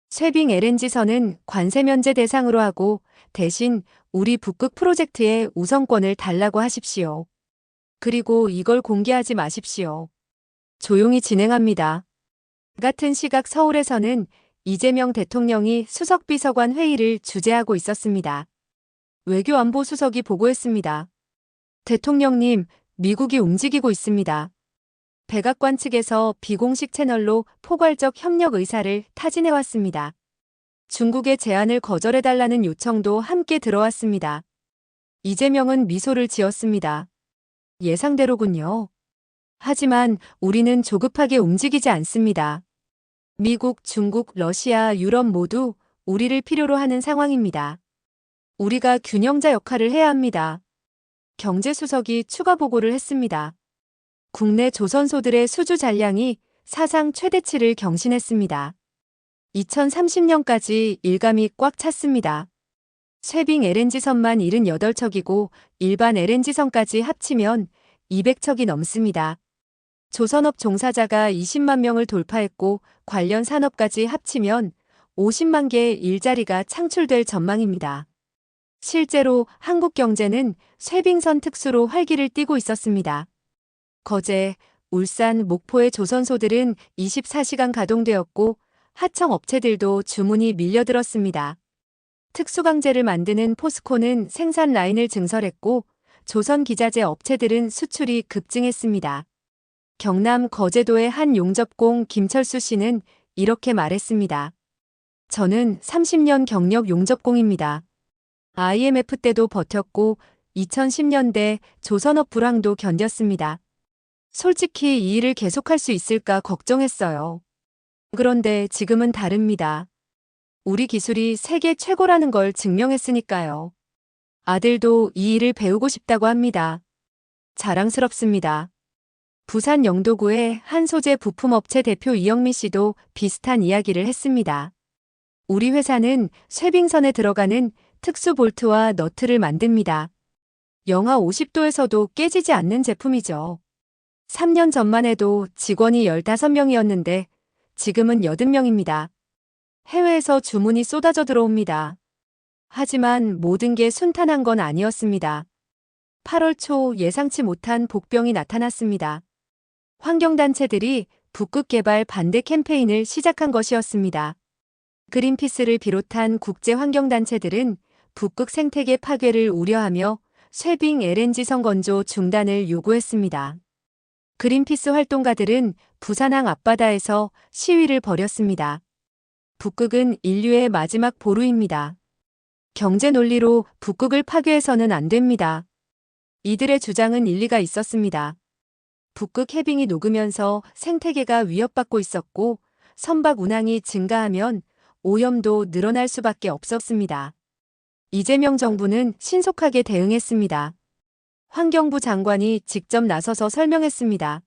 쇠빙 LNG선은 관세 면제 대상으로 하고 대신 우리 북극 프로젝트에 우선권을 달라고 하십시오. 그리고 이걸 공개하지 마십시오. 조용히 진행합니다. 같은 시각 서울에서는 이재명 대통령이 수석비서관 회의를 주재하고 있었습니다. 외교안보수석이 보고했습니다. 대통령님, 미국이 움직이고 있습니다. 백악관 측에서 비공식 채널로 포괄적 협력 의사를 타진해왔습니다. 중국의 제안을 거절해달라는 요청도 함께 들어왔습니다. 이재명은 미소를 지었습니다. 예상대로군요. 하지만 우리는 조급하게 움직이지 않습니다. 미국, 중국, 러시아, 유럽 모두 우리를 필요로 하는 상황입니다. 우리가 균형자 역할을 해야 합니다. 경제수석이 추가 보고를 했습니다. 국내 조선소들의 수주 잔량이 사상 최대치를 경신했습니다. 2030년까지 일감이 꽉 찼습니다. 쇠빙 LNG선만 78척이고 일반 LNG선까지 합치면 200척이 넘습니다. 조선업 종사자가 20만 명을 돌파했고 관련 산업까지 합치면 50만 개의 일자리가 창출될 전망입니다. 실제로 한국 경제는 쇠빙선 특수로 활기를 띠고 있었습니다. 거제, 울산, 목포의 조선소들은 24시간 가동되었고 하청 업체들도 주문이 밀려들었습니다. 특수강제를 만드는 포스코는 생산 라인을 증설했고 조선기자재 업체들은 수출이 급증했습니다. 경남 거제도의 한 용접工김철수 씨는 이렇게 말했습니다. 저는 30년 경력 용접工입니다. IMF 때도 버텼고 2010년대 조선업 불황도 견뎠습니다. 솔직히 이 일을 계속할 수 있을까 걱정했어요. 그런데 지금은 다릅니다. 우리 기술이 세계 최고라는 걸 증명했으니까요. 아들도 이 일을 배우고 싶다고 합니다. 자랑스럽습니다. 부산 영도구의 한 소재 부품업체 대표 이영미 씨도 비슷한 이야기를 했습니다. 우리 회사는 쇠빙선에 들어가는 특수 볼트와 너트를 만듭니다. 영하 50도에서도 깨지지 않는 제품이죠. 3년 전만 해도 직원이 15명이었는데 지금은 80명입니다. 해외에서 주문이 쏟아져 들어옵니다. 하지만 모든 게 순탄한 건 아니었습니다. 8월 초 예상치 못한 복병이 나타났습니다. 환경단체들이 북극 개발 반대 캠페인을 시작한 것이었습니다. 그린피스를 비롯한 국제환경단체들은 북극 생태계 파괴를 우려하며 쇠빙 LNG선 건조 중단을 요구했습니다. 그린피스 활동가들은 부산항 앞바다에서 시위를 벌였습니다. 북극은 인류의 마지막 보루입니다. 경제 논리로 북극을 파괴해서는 안 됩니다. 이들의 주장은 일리가 있었습니다. 북극 해빙이 녹으면서 생태계가 위협받고 있었고 선박 운항이 증가하면 오염도 늘어날 수밖에 없었습니다. 이재명 정부는 신속하게 대응했습니다. 환경부 장관이 직접 나서서 설명했습니다.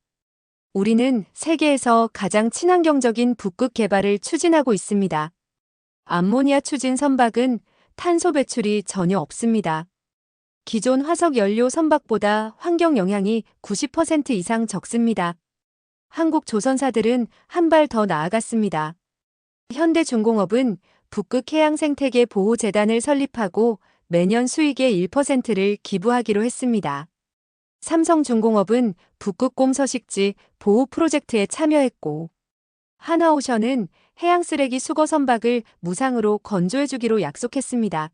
우리는 세계에서 가장 친환경적인 북극 개발을 추진하고 있습니다. 암모니아 추진 선박은 탄소 배출이 전혀 없습니다. 기존 화석 연료 선박보다 환경 영향이 90% 이상 적습니다. 한국 조선사들은 한 발 더 나아갔습니다. 현대중공업은 북극 해양생태계 보호재단을 설립하고 매년 수익의 1%를 기부하기로 했습니다. 삼성중공업은 북극곰 서식지 보호 프로젝트에 참여했고 한화오션은 해양쓰레기 수거 선박을 무상으로 건조해주기로 약속했습니다.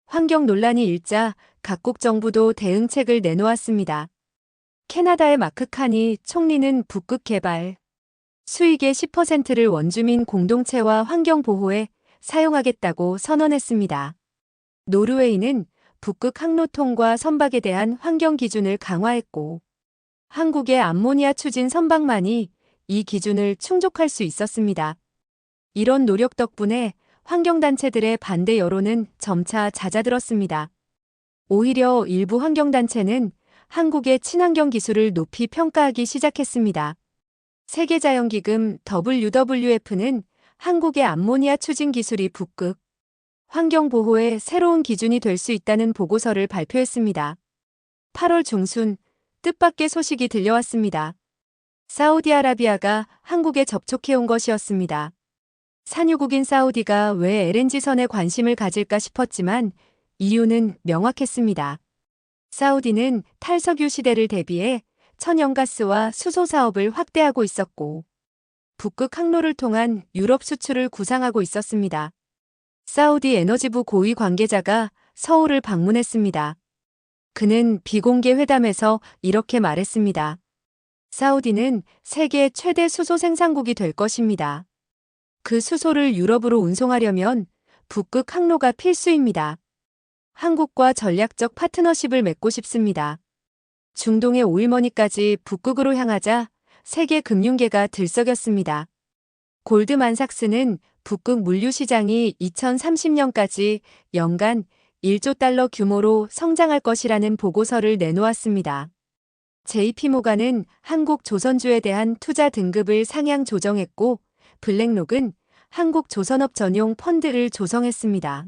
환경 논란이 일자 각국 정부도 대응책을 내놓았습니다. 캐나다의 마크 카니 총리는 북극 개발 수익의 10%를 원주민 공동체와 환경 보호에 사용하겠다고 선언했습니다. 노르웨이는 북극 항로 통과 선박에 대한 환경 기준을 강화했고 한국의 암모니아 추진 선박만이 이 기준을 충족할 수 있었습니다. 이런 노력 덕분에 환경단체들의 반대 여론은 점차 잦아들었습니다. 오히려 일부 환경단체는 한국의 친환경 기술을 높이 평가하기 시작했습니다. 세계자연기금 WWF는 한국의 암모니아 추진 기술이 북극 환경보호의 새로운 기준이 될 수 있다는 보고서를 발표했습니다. 8월 중순 뜻밖의 소식이 들려왔습니다. 사우디아라비아가 한국에 접촉해온 것이었습니다. 산유국인 사우디가 왜 LNG선에 관심을 가질까 싶었지만 이유는 명확했습니다. 사우디는 탈석유 시대를 대비해 천연가스와 수소 사업을 확대하고 있었고 북극 항로를 통한 유럽 수출을 구상하고 있었습니다. 사우디 에너지부 고위 관계자가 서울을 방문했습니다. 그는 비공개 회담에서 이렇게 말했습니다. 사우디는 세계 최대 수소 생산국이 될 것입니다. 그 수소를 유럽으로 운송하려면 북극 항로가 필수입니다. 한국과 전략적 파트너십을 맺고 싶습니다. 중동의 오일머니까지 북극으로 향하자 세계 금융계가 들썩였습니다. 골드만삭스는 북극 물류 시장이 2030년까지 연간 1조 달러 규모로 성장할 것이라는 보고서를 내놓았습니다. JP모간은 한국 조선주에 대한 투자 등급을 상향 조정했고 블랙록은 한국 조선업 전용 펀드를 조성했습니다.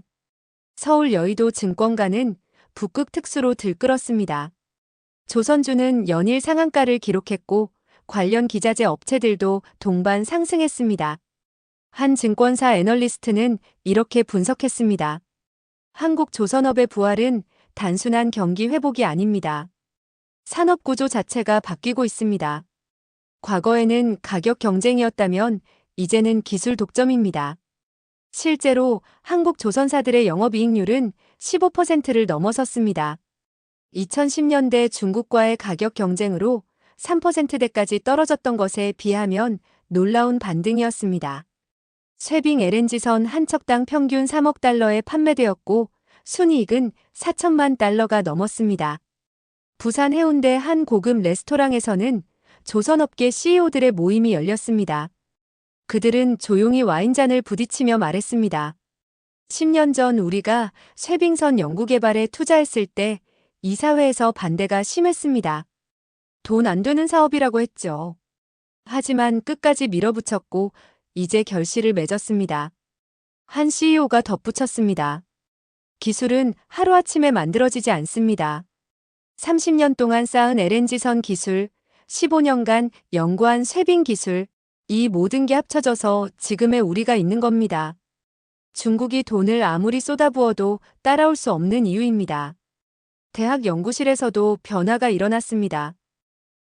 서울 여의도 증권가는 북극 특수로 들끓었습니다. 조선주는 연일 상한가를 기록했고 관련 기자재 업체들도 동반 상승했습니다. 한 증권사 애널리스트는 이렇게 분석했습니다. 한국 조선업의 부활은 단순한 경기 회복이 아닙니다. 산업 구조 자체가 바뀌고 있습니다. 과거에는 가격 경쟁이었다면 이제는 기술 독점입니다. 실제로 한국 조선사들의 영업이익률은 15%를 넘어섰습니다. 2010년대 중국과의 가격 경쟁으로 3%대까지 떨어졌던 것에 비하면 놀라운 반등이었습니다. 쇠빙 LNG선 한 척당 평균 3억 달러에 판매되었고 순이익은 4천만 달러가 넘었습니다. 부산 해운대 한 고급 레스토랑에서는 조선업계 CEO들의 모임이 열렸습니다. 그들은 조용히 와인잔을 부딪히며 말했습니다. 10년 전 우리가 쇠빙선 연구개발에 투자했을 때 이사회에서 반대가 심했습니다. 돈 안 되는 사업이라고 했죠. 하지만 끝까지 밀어붙였고 이제 결실을 맺었습니다. 한 CEO가 덧붙였습니다. 기술은 하루아침에 만들어지지 않습니다. 30년 동안 쌓은 LNG선 기술, 15년간 연구한 쇠빙 기술, 이 모든 게 합쳐져서 지금의 우리가 있는 겁니다. 중국이 돈을 아무리 쏟아부어도 따라올 수 없는 이유입니다. 대학 연구실에서도 변화가 일어났습니다.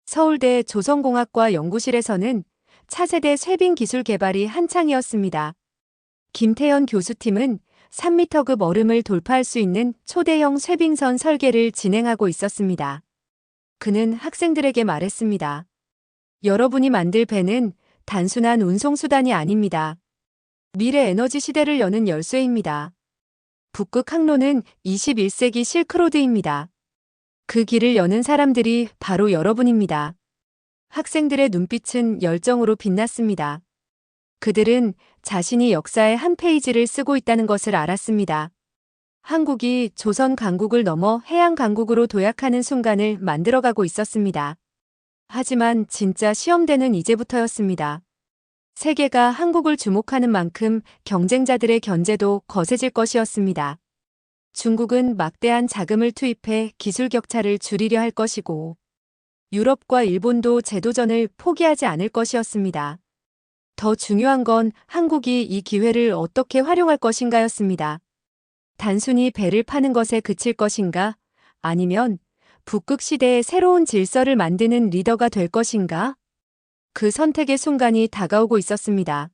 서울대 조선공학과 연구실에서는 차세대 쇠빙 기술 개발이 한창이었습니다. 김태현 교수팀은 3m급 얼음을 돌파할 수 있는 초대형 쇠빙선 설계를 진행하고 있었습니다. 그는 학생들에게 말했습니다. 여러분이 만들 배는 단순한 운송수단이 아닙니다. 미래 에너지 시대를 여는 열쇠입니다. 북극 항로는 21세기 실크로드입니다. 그 길을 여는 사람들이 바로 여러분입니다. 학생들의 눈빛은 열정으로 빛났습니다. 그들은 자신이 역사의 한 페이지를 쓰고 있다는 것을 알았습니다. 한국이 조선 강국을 넘어 해양 강국으로 도약하는 순간을 만들어가고 있었습니다. 하지만 진짜 시험대는 이제부터였습니다. 세계가 한국을 주목하는 만큼 경쟁자들의 견제도 거세질 것이었습니다. 중국은 막대한 자금을 투입해 기술 격차를 줄이려 할 것이고 유럽과 일본도 제도전을 포기하지 않을 것이었습니다. 더 중요한 건 한국이 이 기회를 어떻게 활용할 것인가였습니다. 단순히 배를 파는 것에 그칠 것인가? 아니면 북극 시대의 새로운 질서를 만드는 리더가 될 것인가? 그 선택의 순간이 다가오고 있었습니다.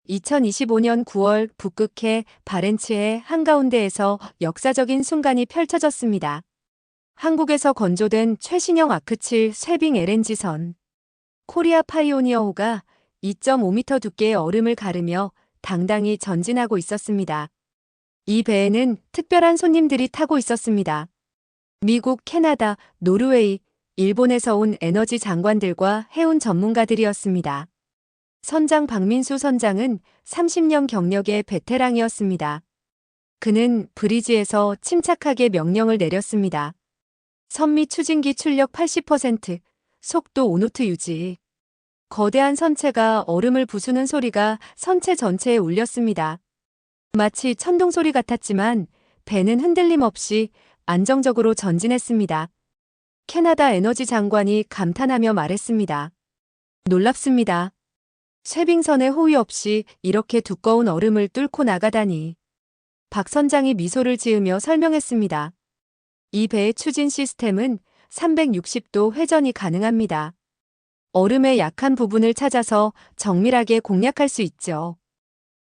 2025년 9월 북극해 바렌츠해 한가운데에서 역사적인 순간이 펼쳐졌습니다. 한국에서 건조된 최신형 아크7 쇠빙 LNG선 코리아 파이오니어호가 2.5m 두께의 얼음을 가르며 당당히 전진하고 있었습니다. 이 배에는 특별한 손님들이 타고 있었습니다. 미국, 캐나다, 노르웨이, 일본에서 온 에너지 장관들과 해운 전문가들이었습니다. 선장 박민수 선장은 30년 경력의 베테랑이었습니다. 그는 브리지에서 침착하게 명령을 내렸습니다. 선미 추진기 출력 80%, 속도 5노트 유지. 거대한 선체가 얼음을 부수는 소리가 선체 전체에 울렸습니다. 마치 천둥 소리 같았지만 배는 흔들림 없이 안정적으로 전진했습니다. 캐나다 에너지 장관이 감탄하며 말했습니다. 놀랍습니다. 쇠빙선의 호위 없이 이렇게 두꺼운 얼음을 뚫고 나가다니. 박 선장이 미소를 지으며 설명했습니다. 이 배의 추진 시스템은 360도 회전이 가능합니다. 얼음의 약한 부분을 찾아서 정밀하게 공략할 수 있죠.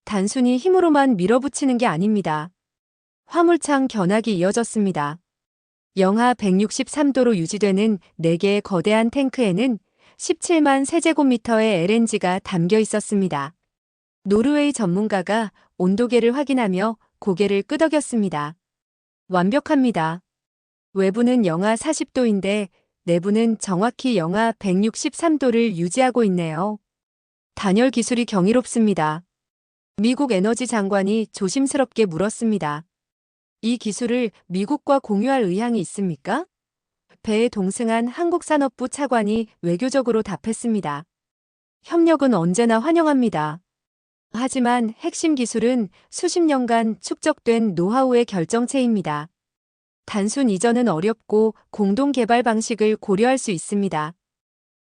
단순히 힘으로만 밀어붙이는 게 아닙니다. 화물창 견학이 이어졌습니다. 영하 163도로 유지되는 4개의 거대한 탱크에는 17만 세제곱미터의 LNG가 담겨 있었습니다. 노르웨이 전문가가 온도계를 확인하며 고개를 끄덕였습니다. 완벽합니다. 외부는 영하 40도인데 내부는 정확히 영하 163도를 유지하고 있네요. 단열 기술이 경이롭습니다. 미국 에너지 장관이 조심스럽게 물었습니다. 이 기술을 미국과 공유할 의향이 있습니까? 배에 동승한 한국산업부 차관이 외교적으로 답했습니다. 협력은 언제나 환영합니다. 하지만 핵심 기술은 수십 년간 축적된 노하우의 결정체입니다. 단순 이전은 어렵고 공동 개발 방식을 고려할 수 있습니다.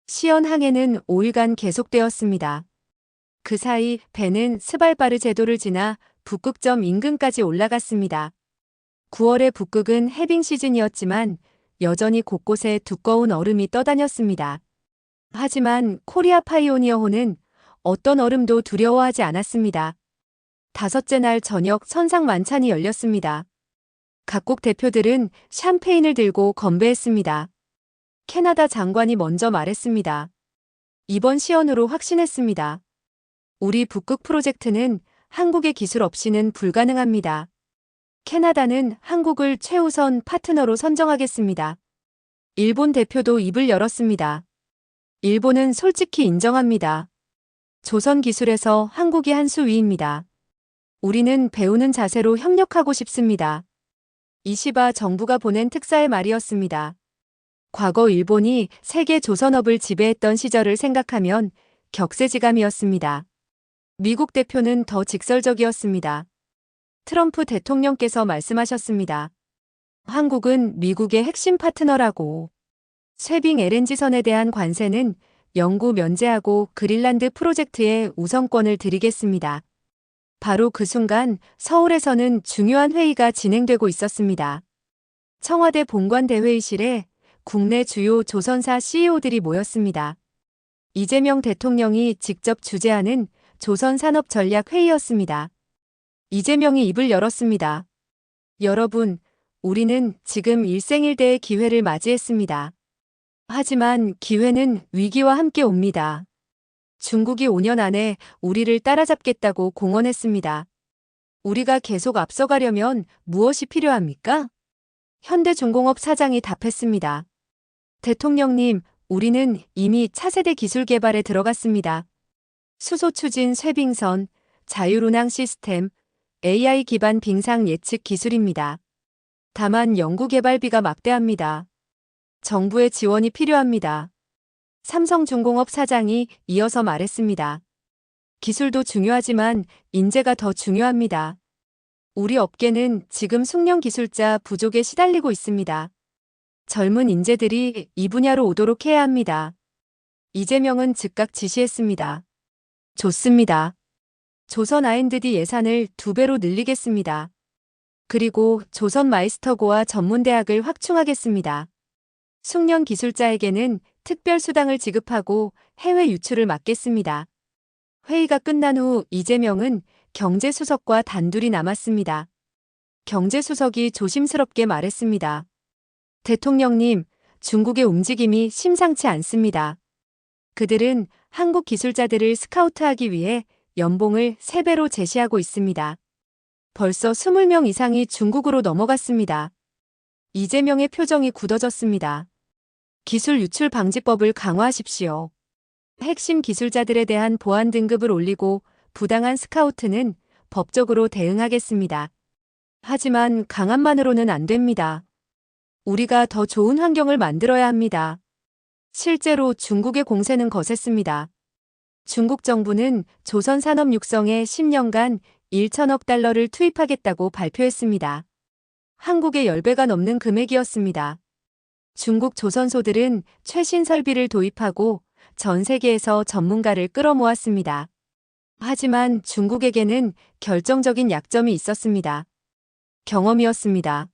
시연 항해는 5일간 계속되었습니다. 그 사이 배는 스발바르 제도를 지나 북극점 인근까지 올라갔습니다. 9월의 북극은 해빙 시즌이었지만 여전히 곳곳에 두꺼운 얼음이 떠다녔습니다. 하지만 코리아 파이오니어호는 어떤 얼음도 두려워하지 않았습니다. 다섯째 날 저녁 선상 만찬이 열렸습니다. 각국 대표들은 샴페인을 들고 건배했습니다. 캐나다 장관이 먼저 말했습니다. 이번 시연으로 확신했습니다. 우리 북극 프로젝트는 한국의 기술 없이는 불가능합니다. 캐나다는 한국을 최우선 파트너로 선정하겠습니다. 일본 대표도 입을 열었습니다. 일본은 솔직히 인정합니다. 조선 기술에서 한국이 한 수 위입니다. 우리는 배우는 자세로 협력하고 싶습니다. 이시바 정부가 보낸 특사의 말이었습니다. 과거 일본이 세계 조선업을 지배했던 시절을 생각하면 격세지감이었습니다. 미국 대표는 더 직설적이었습니다. 트럼프 대통령께서 말씀하셨습니다. 한국은 미국의 핵심 파트너라고. 쇠빙 LNG선에 대한 관세는 영구 면제하고 그린란드 프로젝트에 우선권을 드리겠습니다. 바로 그 순간 서울에서는 중요한 회의가 진행되고 있었습니다. 청와대 본관대회의실에 국내 주요 조선사 CEO들이 모였습니다. 이재명 대통령이 직접 주재하는 조선산업전략회의였습니다. 이재명이 입을 열었습니다. 여러분, 우리는 지금 일생일대의 기회를 맞이했습니다. 하지만 기회는 위기와 함께 옵니다. 중국이 5년 안에 우리를 따라잡겠다고 공언했습니다. 우리가 계속 앞서가려면 무엇이 필요합니까? 현대중공업 사장이 답했습니다. 대통령님, 우리는 이미 차세대 기술 개발에 들어갔습니다. 수소 추진 쇠빙선, 자율운항 시스템, AI 기반 빙상 예측 기술입니다. 다만 연구개발비가 막대합니다. 정부의 지원이 필요합니다. 삼성중공업 사장이 이어서 말했습니다. 기술도 중요하지만 인재가 더 중요합니다. 우리 업계는 지금 숙련 기술자 부족에 시달리고 있습니다. 젊은 인재들이 이 분야로 오도록 해야 합니다. 이재명은 즉각 지시했습니다. 좋습니다. 조선 R&D 예산을 2배로 늘리겠습니다. 그리고 조선 마이스터고와 전문대학을 확충하겠습니다. 숙련 기술자에게는 특별 수당을 지급하고 해외 유출을 막겠습니다. 회의가 끝난 후 이재명은 경제수석과 단둘이 남았습니다. 경제수석이 조심스럽게 말했습니다. 대통령님, 중국의 움직임이 심상치 않습니다. 그들은 한국 기술자들을 스카우트하기 위해 연봉을 3배로 제시하고 있습니다. 벌써 20명 이상이 중국으로 넘어갔습니다. 이재명의 표정이 굳어졌습니다. 기술 유출 방지법을 강화하십시오. 핵심 기술자들에 대한 보안 등급을 올리고 부당한 스카우트는 법적으로 대응하겠습니다. 하지만 강압만으로는 안 됩니다. 우리가 더 좋은 환경을 만들어야 합니다. 실제로 중국의 공세는 거셌습니다. 중국 정부는 조선 산업 육성에 10년간 1천억 달러를 투입하겠다고 발표했습니다. 한국의 10배가 넘는 금액이었습니다. 중국 조선소들은 최신 설비를 도입하고 전 세계에서 전문가를 끌어모았습니다. 하지만 중국에게는 결정적인 약점이 있었습니다. 경험이었습니다.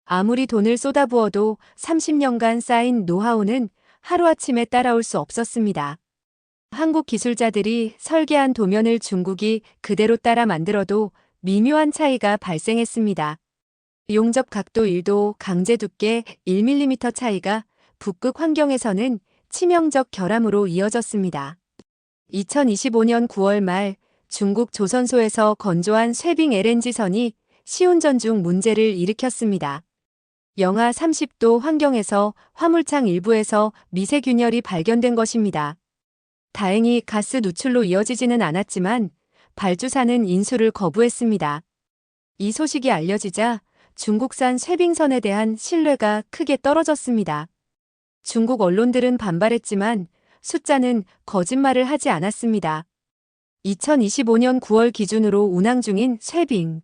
아무리 돈을 쏟아부어도 30년간 쌓인 노하우는 하루아침에 따라올 수 없었습니다. 한국 기술자들이 설계한 도면을 중국이 그대로 따라 만들어도 미묘한 차이가 발생했습니다. 용접 각도 1도, 강제 두께 1mm 차이가 북극 환경에서는 치명적 결함으로 이어졌습니다. 2025년 9월 말 중국 조선소에서 건조한 쇠빙 LNG선이 시운전 중 문제를 일으켰습니다. 영하 30도 환경에서 화물창 일부에서 미세균열이 발견된 것입니다. 다행히 가스 누출로 이어지지는 않았지만 발주사는 인수를 거부했습니다. 이 소식이 알려지자 중국산 쇠빙선에 대한 신뢰가 크게 떨어졌습니다. 중국 언론들은 반발했지만 숫자는 거짓말을 하지 않았습니다. 2025년 9월 기준으로 운항 중인 쇠빙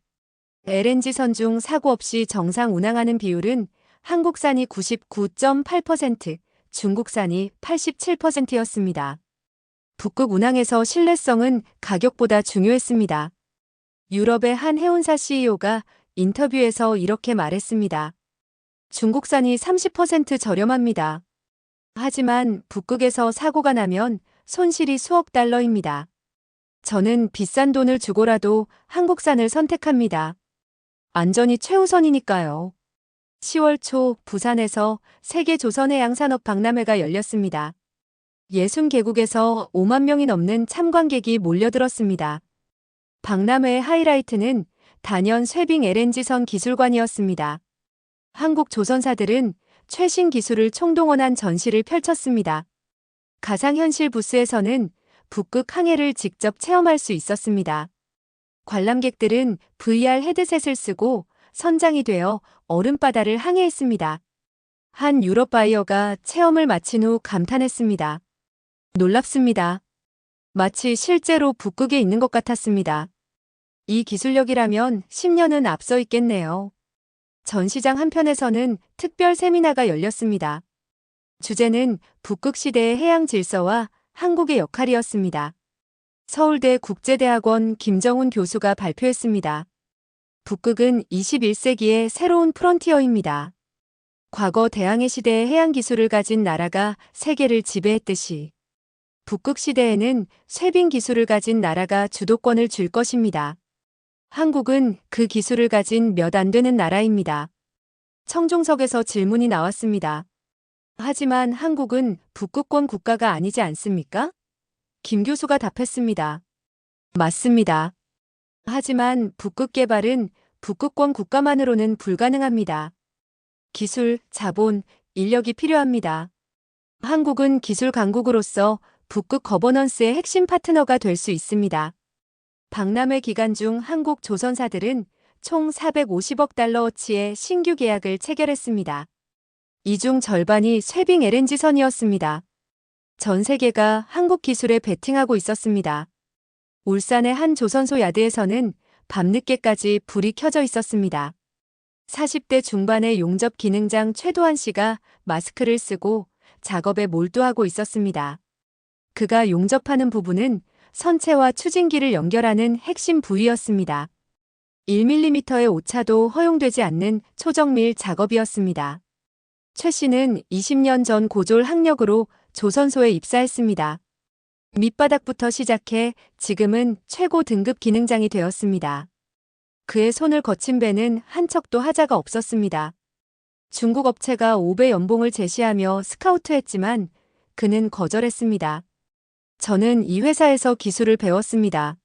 LNG선 중 사고 없이 정상 운항하는 비율은 한국산이 99.8%, 중국산이 87%였습니다. 북극 운항에서 신뢰성은 가격보다 중요했습니다. 유럽의 한 해운사 CEO가 인터뷰에서 이렇게 말했습니다. 중국산이 30% 저렴합니다. 하지만 북극에서 사고가 나면 손실이 수억 달러입니다. 저는 비싼 돈을 주고라도 한국산을 선택합니다. 안전이 최우선이니까요. 10월 초 부산에서 세계 조선해양산업 박람회가 열렸습니다. 60개국에서 5만 명이 넘는 참관객이 몰려들었습니다. 박람회의 하이라이트는 단연 쇠빙 LNG선 기술관이었습니다. 한국 조선사들은 최신 기술을 총동원한 전시를 펼쳤습니다. 가상현실 부스에서는 북극 항해를 직접 체험할 수 있었습니다. 관람객들은 VR 헤드셋을 쓰고 선장이 되어 얼음바다를 항해했습니다. 한 유럽 바이어가 체험을 마친 후 감탄했습니다. 놀랍습니다. 마치 실제로 북극에 있는 것 같았습니다. 이 기술력이라면 10년은 앞서 있겠네요. 전시장 한편에서는 특별 세미나가 열렸습니다. 주제는 북극 시대의 해양 질서와 한국의 역할이었습니다. 서울대 국제대학원 김정훈 교수가 발표했습니다. 북극은 21세기의 새로운 프론티어입니다. 과거 대항해 시대의 해양 기술을 가진 나라가 세계를 지배했듯이 북극 시대에는 쇠빙 기술을 가진 나라가 주도권을 줄 것입니다. 한국은 그 기술을 가진 몇 안 되는 나라입니다. 청중석에서 질문이 나왔습니다. 하지만 한국은 북극권 국가가 아니지 않습니까? 김 교수가 답했습니다. 맞습니다. 하지만 북극 개발은 북극권 국가만으로는 불가능합니다. 기술, 자본, 인력이 필요합니다. 한국은 기술 강국으로서 북극 거버넌스의 핵심 파트너가 될 수 있습니다. 박람회 기간 중 한국 조선사들은 총 450억 달러어치의 신규 계약을 체결했습니다. 이 중 절반이 쇠빙 LNG선이었습니다. 전 세계가 한국 기술에 베팅하고 있었습니다. 울산의 한 조선소 야드에서는 밤늦게까지 불이 켜져 있었습니다. 40대 중반의 용접 기능장 최도한 씨가 마스크를 쓰고 작업에 몰두하고 있었습니다. 그가 용접하는 부분은 선체와 추진기를 연결하는 핵심 부위였습니다. 1mm의 오차도 허용되지 않는 초정밀 작업이었습니다. 최 씨는 20년 전 고졸 학력으로 조선소에 입사했습니다. 밑바닥부터 시작해 지금은 최고 등급 기능장이 되었습니다. 그의 손을 거친 배는 한 척도 하자가 없었습니다. 중국 업체가 5배 연봉을 제시하며 스카우트했지만 그는 거절했습니다. 저는 이 회사에서 기술을 배웠습니다.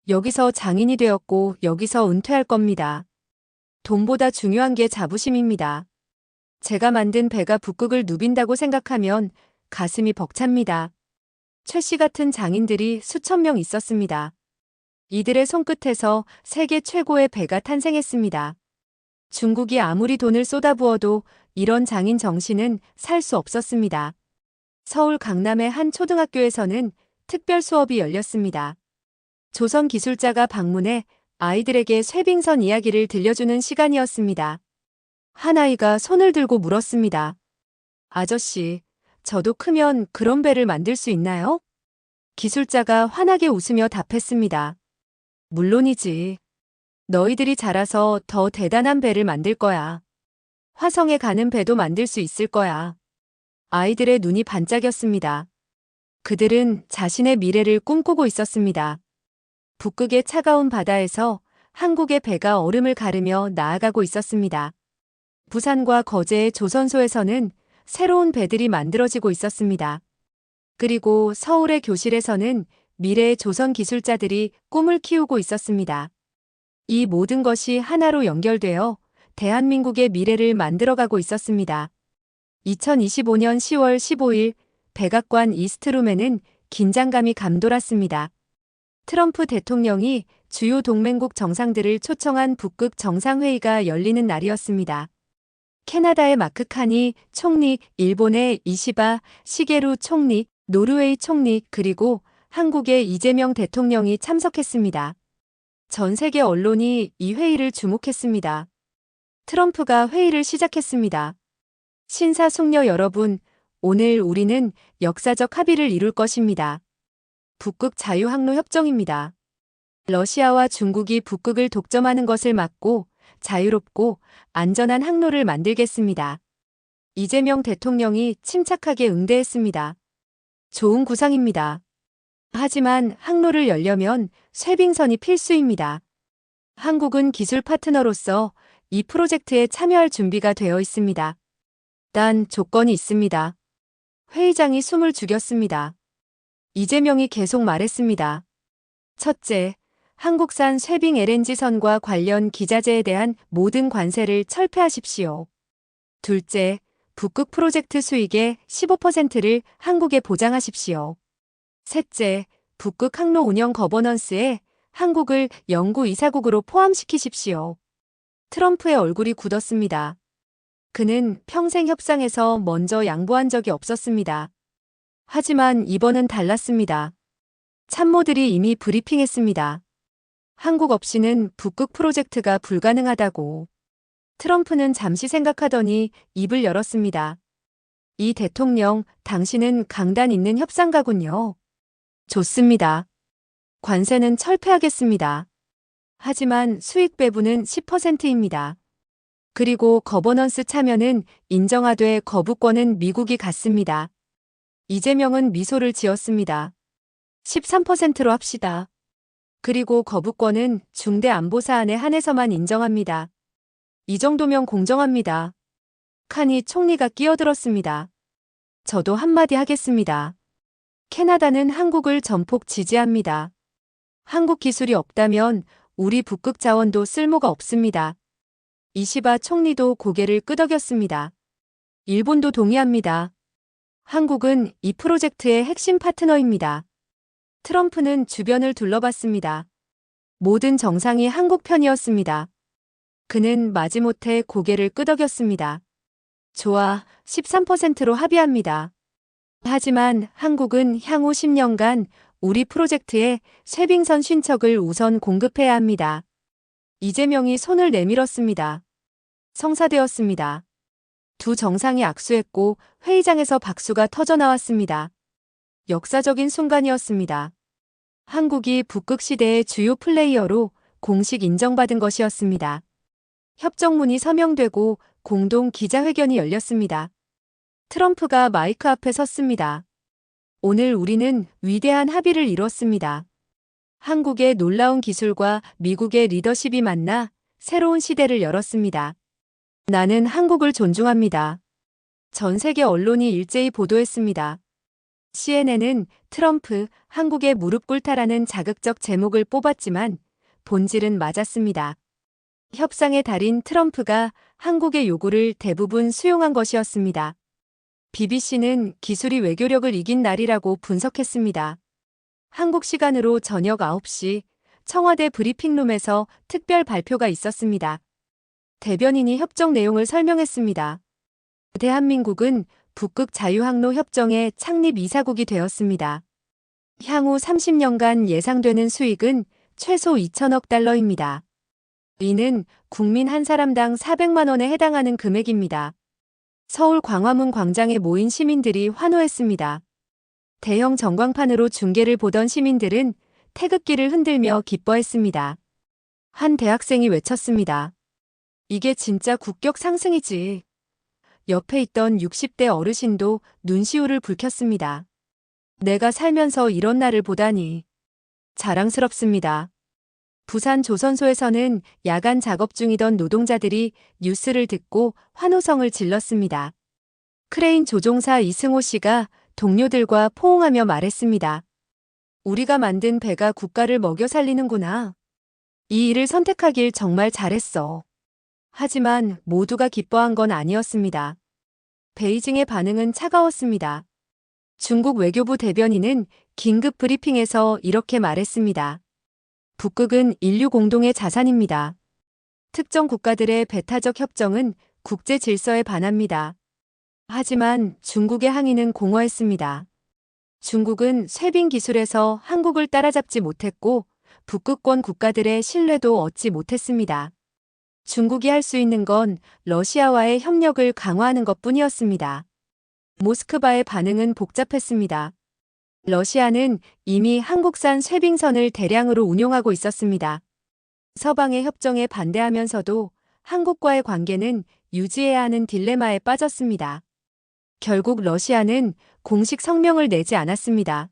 여기서 장인이 되었고 여기서 은퇴할 겁니다. 돈보다 중요한 게 자부심입니다. 제가 만든 배가 북극을 누빈다고 생각하면 가슴이 벅찹니다. 최 씨 같은 장인들이 수천 명 있었습니다. 이들의 손끝에서 세계 최고의 배가 탄생했습니다. 중국이 아무리 돈을 쏟아부어도 이런 장인 정신은 살 수 없었습니다. 서울 강남의 한 초등학교에서는 특별 수업이 열렸습니다. 조선 기술자가 방문해 아이들에게 쇠빙선 이야기를 들려주는 시간이었습니다. 한 아이가 손을 들고 물었습니다. 아저씨, 저도 크면 그런 배를 만들 수 있나요? 기술자가 환하게 웃으며 답했습니다. 물론이지. 너희들이 자라서 더 대단한 배를 만들 거야. 화성에 가는 배도 만들 수 있을 거야. 아이들의 눈이 반짝였습니다. 그들은 자신의 미래를 꿈꾸고 있었습니다. 북극의 차가운 바다에서 한국의 배가 얼음을 가르며 나아가고 있었습니다. 부산과 거제의 조선소에서는 새로운 배들이 만들어지고 있었습니다. 그리고 서울의 교실에서는 미래의 조선 기술자들이 꿈을 키우고 있었습니다. 이 모든 것이 하나로 연결되어 대한민국의 미래를 만들어가고 있었습니다. 2025년 10월 15일 백악관 이스트룸에는 긴장감이 감돌았습니다. 트럼프 대통령이 주요 동맹국 정상들을 초청한 북극 정상회의가 열리는 날이었습니다. 캐나다의 마크 카니 총리, 일본의 이시바 시게루 총리, 노르웨이 총리, 그리고 한국의 이재명 대통령이 참석했습니다. 전 세계 언론이 이 회의를 주목했습니다. 트럼프가 회의를 시작했습니다. 신사숙녀 여러분, 오늘 우리는 역사적 합의를 이룰 것입니다. 북극 자유항로 협정입니다. 러시아와 중국이 북극을 독점하는 것을 막고 자유롭고 안전한 항로를 만들겠습니다. 이재명 대통령이 침착하게 응대했습니다. 좋은 구상입니다. 하지만 항로를 열려면 쇄빙선이 필수입니다. 한국은 기술 파트너로서 이 프로젝트에 참여할 준비가 되어 있습니다. 단 조건이 있습니다. 회의장이 숨을 죽였습니다. 이재명이 계속 말했습니다. 첫째, 한국산 쇄빙 LNG선과 관련 기자재에 대한 모든 관세를 철폐하십시오. 둘째, 북극 프로젝트 수익의 15%를 한국에 보장하십시오. 셋째, 북극 항로 운영 거버넌스에 한국을 연구이사국으로 포함시키십시오. 트럼프의 얼굴이 굳었습니다. 그는 평생 협상에서 먼저 양보한 적이 없었습니다. 하지만 이번은 달랐습니다. 참모들이 이미 브리핑했습니다. 한국 없이는 북극 프로젝트가 불가능하다고. 트럼프는 잠시 생각하더니 입을 열었습니다. 이 대통령, 당신은 강단 있는 협상가군요. 좋습니다. 관세는 철폐하겠습니다. 하지만 수익 배분은 10%입니다. 그리고 거버넌스 참여는 인정하되 거부권은 미국이 갖습니다. 이재명은 미소를 지었습니다. 13%로 합시다. 그리고 거부권은 중대안보사안에 한해서만 인정합니다. 이 정도면 공정합니다. 카니 총리가 끼어들었습니다. 저도 한마디 하겠습니다. 캐나다는 한국을 전폭 지지합니다. 한국 기술이 없다면 우리 북극 자원도 쓸모가 없습니다. 이시바 총리도 고개를 끄덕였습니다. 일본도 동의합니다. 한국은 이 프로젝트의 핵심 파트너입니다. 트럼프는 주변을 둘러봤습니다. 모든 정상이 한국 편이었습니다. 그는 마지못해 고개를 끄덕였습니다. 좋아, 13%로 합의합니다. 하지만 한국은 향후 10년간 우리 프로젝트에 쇄빙선 신척을 우선 공급해야 합니다. 이재명이 손을 내밀었습니다. 성사되었습니다. 두 정상이 악수했고 회의장에서 박수가 터져나왔습니다. 역사적인 순간이었습니다. 한국이 북극 시대의 주요 플레이어로 공식 인정받은 것이었습니다. 협정문이 서명되고 공동 기자회견이 열렸습니다. 트럼프가 마이크 앞에 섰습니다. 오늘 우리는 위대한 합의를 이뤘습니다. 한국의 놀라운 기술과 미국의 리더십이 만나 새로운 시대를 열었습니다. 나는 한국을 존중합니다. 전 세계 언론이 일제히 보도했습니다. CNN은 트럼프, 한국에 무릎 꿇다라는 자극적 제목을 뽑았지만 본질은 맞았습니다. 협상의 달인 트럼프가 한국의 요구를 대부분 수용한 것이었습니다. BBC는 기술이 외교력을 이긴 날이라고 분석했습니다. 한국 시간으로 저녁 9시 청와대 브리핑룸에서 특별 발표가 있었습니다. 대변인이 협정 내용을 설명했습니다. 대한민국은 북극 자유항로 협정의 창립 이사국이 되었습니다. 향후 30년간 예상되는 수익은 최소 2천억 달러입니다. 이는 국민 한 사람당 400만 원에 해당하는 금액입니다. 서울 광화문 광장에 모인 시민들이 환호했습니다. 대형 전광판으로 중계를 보던 시민들은 태극기를 흔들며 기뻐했습니다. 한 대학생이 외쳤습니다. 이게 진짜 국격 상승이지. 옆에 있던 60대 어르신도 눈시울을 붉혔습니다. 내가 살면서 이런 날을 보다니. 자랑스럽습니다. 부산 조선소에서는 야간 작업 중이던 노동자들이 뉴스를 듣고 환호성을 질렀습니다. 크레인 조종사 이승호 씨가 동료들과 포옹하며 말했습니다. 우리가 만든 배가 국가를 먹여 살리는구나. 이 일을 선택하길 정말 잘했어. 하지만 모두가 기뻐한 건 아니었습니다. 베이징의 반응은 차가웠습니다. 중국 외교부 대변인은 긴급 브리핑에서 이렇게 말했습니다. 북극은 인류 공동의 자산입니다. 특정 국가들의 배타적 협정은 국제 질서에 반합니다. 하지만 중국의 항의는 공허했습니다. 중국은 쇠빙 기술에서 한국을 따라잡지 못했고 북극권 국가들의 신뢰도 얻지 못했습니다. 중국이 할 수 있는 건 러시아와의 협력을 강화하는 것뿐이었습니다. 모스크바의 반응은 복잡했습니다. 러시아는 이미 한국산 쇠빙선을 대량으로 운용하고 있었습니다. 서방의 협정에 반대하면서도 한국과의 관계는 유지해야 하는 딜레마에 빠졌습니다. 결국 러시아는 공식 성명을 내지 않았습니다.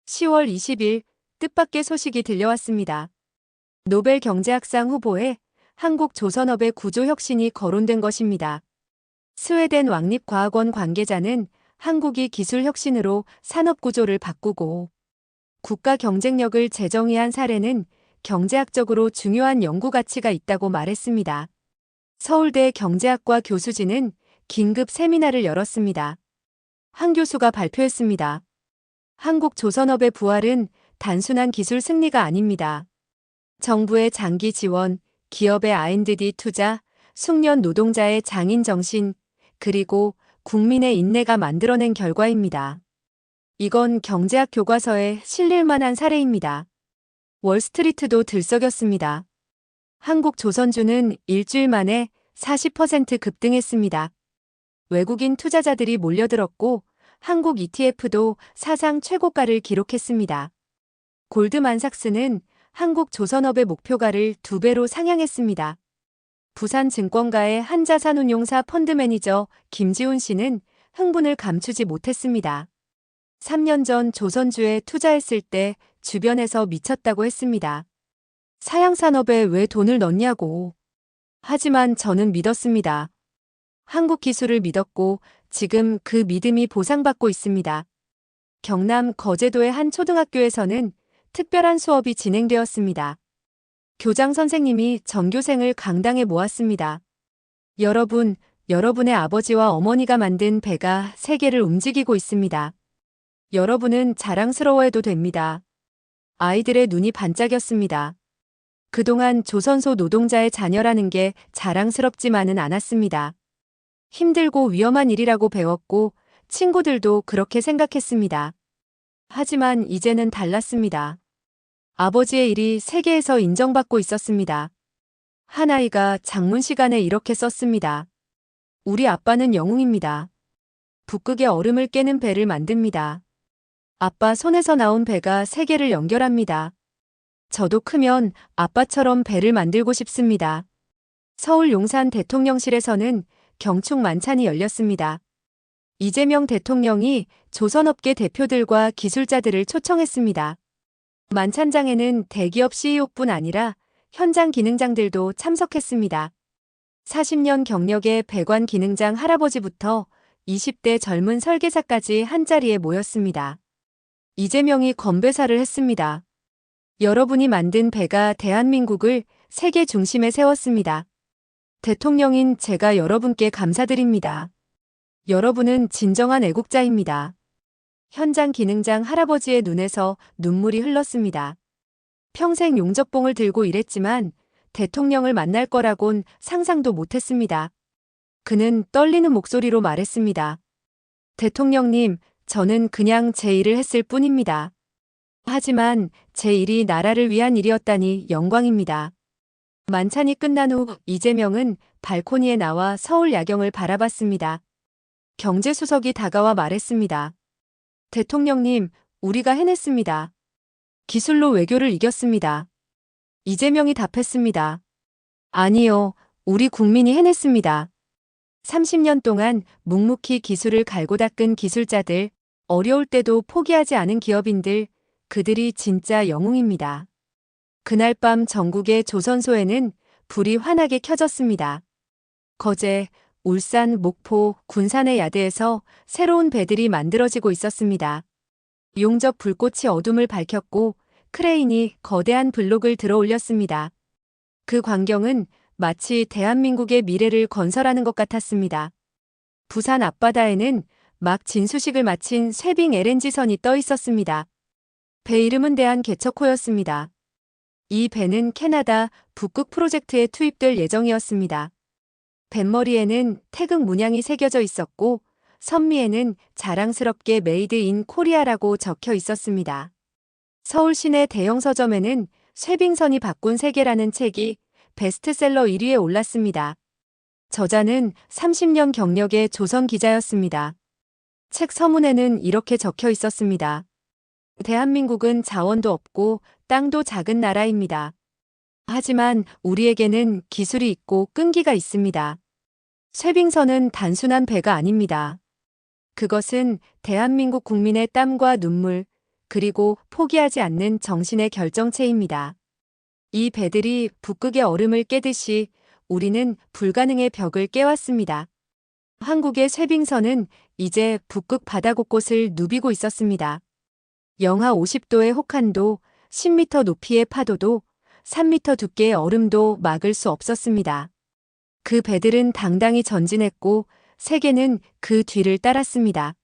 10월 20일 뜻밖의 소식이 들려왔습니다. 노벨 경제학상 후보에 한국 조선업의 구조 혁신이 거론된 것입니다. 스웨덴 왕립과학원 관계자는 한국이 기술 혁신으로 산업 구조를 바꾸고 국가 경쟁력을 재정의한 사례는 경제학적으로 중요한 연구 가치가 있다고 말했습니다. 서울대 경제학과 교수진은 긴급 세미나를 열었습니다. 한 교수가 발표했습니다. 한국 조선업의 부활은 단순한 기술 승리가 아닙니다. 정부의 장기 지원, 기업의 R&D 투자, 숙련 노동자의 장인 정신, 그리고 국민의 인내가 만들어낸 결과입니다. 이건 경제학 교과서에 실릴 만한 사례입니다. 월스트리트도 들썩였습니다. 한국 조선주는 일주일 만에 40% 급등했습니다. 외국인 투자자들이 몰려들었고 한국 ETF도 사상 최고가를 기록했습니다. 골드만삭스는 한국 조선업의 목표가를 2배로 상향했습니다. 부산증권가의 한자산운용사 펀드 매니저 김지훈 씨는 흥분을 감추지 못했습니다. 3년 전 조선주에 투자했을 때 주변에서 미쳤다고 했습니다. 사양산업에 왜 돈을 넣냐고. 하지만 저는 믿었습니다. 한국 기술을 믿었고 지금 그 믿음이 보상받고 있습니다. 경남 거제도의 한 초등학교에서는 특별한 수업이 진행되었습니다. 교장 선생님이 전교생을 강당에 모았습니다. 여러분, 여러분의 아버지와 어머니가 만든 배가 세계를 움직이고 있습니다. 여러분은 자랑스러워해도 됩니다. 아이들의 눈이 반짝였습니다. 그동안 조선소 노동자의 자녀라는 게 자랑스럽지만은 않았습니다. 힘들고 위험한 일이라고 배웠고 친구들도 그렇게 생각했습니다. 하지만 이제는 달랐습니다. 아버지의 일이 세계에서 인정받고 있었습니다. 한 아이가 장문 시간에 이렇게 썼습니다. 우리 아빠는 영웅입니다. 북극의 얼음을 깨는 배를 만듭니다. 아빠 손에서 나온 배가 세계를 연결합니다. 저도 크면 아빠처럼 배를 만들고 싶습니다. 서울 용산 대통령실에서는 경축 만찬이 열렸습니다. 이재명 대통령이 조선업계 대표들과 기술자들을 초청했습니다. 만찬장에는 대기업 CEO뿐 아니라 현장 기능장들도 참석했습니다. 40년 경력의 배관 기능장 할아버지부터 20대 젊은 설계사까지 한자리에 모였습니다. 이재명이 건배사를 했습니다. 여러분이 만든 배가 대한민국을 세계 중심에 세웠습니다. 대통령인 제가 여러분께 감사드립니다. 여러분은 진정한 애국자입니다. 현장 기능장 할아버지의 눈에서 눈물이 흘렀습니다. 평생 용접봉을 들고 일했지만 대통령을 만날 거라곤 상상도 못했습니다. 그는 떨리는 목소리로 말했습니다. 대통령님, 저는 그냥 제 일을 했을 뿐입니다. 하지만 제 일이 나라를 위한 일이었다니 영광입니다. 만찬이 끝난 후 이재명은 발코니에 나와 서울 야경을 바라봤습니다. 경제수석이 다가와 말했습니다. 대통령님, 우리가 해냈습니다. 기술로 외교를 이겼습니다. 이재명이 답했습니다. 아니요, 우리 국민이 해냈습니다. 30년 동안 묵묵히 기술을 갈고 닦은 기술자들, 어려울 때도 포기하지 않은 기업인들, 그들이 진짜 영웅입니다. 그날 밤 전국의 조선소에는 불이 환하게 켜졌습니다. 거제, 울산, 목포, 군산의 야드에서 새로운 배들이 만들어지고 있었습니다. 용접 불꽃이 어둠을 밝혔고 크레인이 거대한 블록을 들어 올렸습니다. 그 광경은 마치 대한민국의 미래를 건설하는 것 같았습니다. 부산 앞바다에는 막 진수식을 마친 쇠빙 LNG선이 떠 있었습니다. 배 이름은 대한개척호였습니다. 이 배는 캐나다 북극 프로젝트에 투입될 예정이었습니다. 뱃머리에는 태극 문양이 새겨져 있었고 선미에는 자랑스럽게 메이드 인 코리아라고 적혀 있었습니다. 서울 시내 대형 서점에는 쇠빙선이 바꾼 세계라는 책이 베스트셀러 1위에 올랐습니다. 저자는 30년 경력의 조선 기자였습니다. 책 서문에는 이렇게 적혀 있었습니다. 대한민국은 자원도 없고 땅도 작은 나라입니다. 하지만 우리에게는 기술이 있고 끈기가 있습니다. 쇠빙선은 단순한 배가 아닙니다. 그것은 대한민국 국민의 땀과 눈물, 그리고 포기하지 않는 정신의 결정체입니다. 이 배들이 북극의 얼음을 깨듯이 우리는 불가능의 벽을 깨왔습니다. 한국의 쇠빙선은 이제 북극 바다 곳곳을 누비고 있었습니다. 영하 50도의 혹한도, 10m 높이의 파도도, 3m 두께의 얼음도 막을 수 없었습니다. 그 배들은 당당히 전진했고 세계는 그 뒤를 따랐습니다.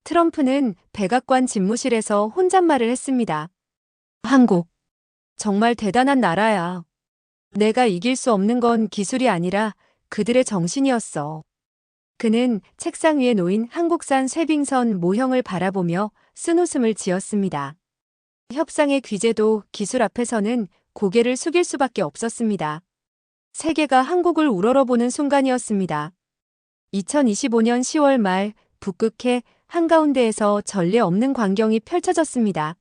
트럼프는 백악관 집무실에서 혼잣말을 했습니다. 한국, 정말 대단한 나라야. 내가 이길 수 없는 건 기술이 아니라 그들의 정신이었어. 그는 책상 위에 놓인 한국산 쇠빙선 모형을 바라보며 쓴웃음을 지었습니다. 협상의 귀재도 기술 앞에서는 고개를 숙일 수밖에 없었습니다. 세계가 한국을 우러러보는 순간이었습니다. 2025년 10월 말 북극해 한가운데에서 전례 없는 광경이 펼쳐졌습니다.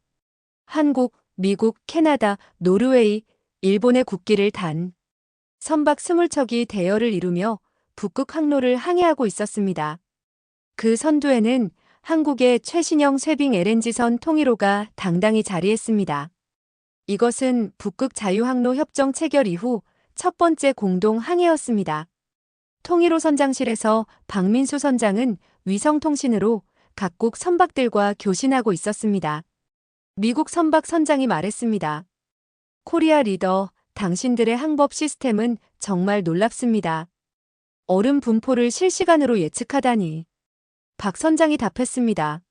한국, 미국, 캐나다, 노르웨이, 일본의 국기를 단 선박 20척이 대열을 이루며 북극 항로를 항해하고 있었습니다. 그 선두에는 한국의 최신형 쇠빙 LNG선 통일호가 당당히 자리했습니다. 이것은 북극 자유항로 협정 체결 이후 첫 번째 공동 항해였습니다. 통일호 선장실에서 박민수 선장은 위성통신으로 각국 선박들과 교신하고 있었습니다. 미국 선박 선장이 말했습니다. 코리아 리더, 당신들의 항법 시스템은 정말 놀랍습니다. 얼음 분포를 실시간으로 예측하다니. 박 선장이 답했습니다.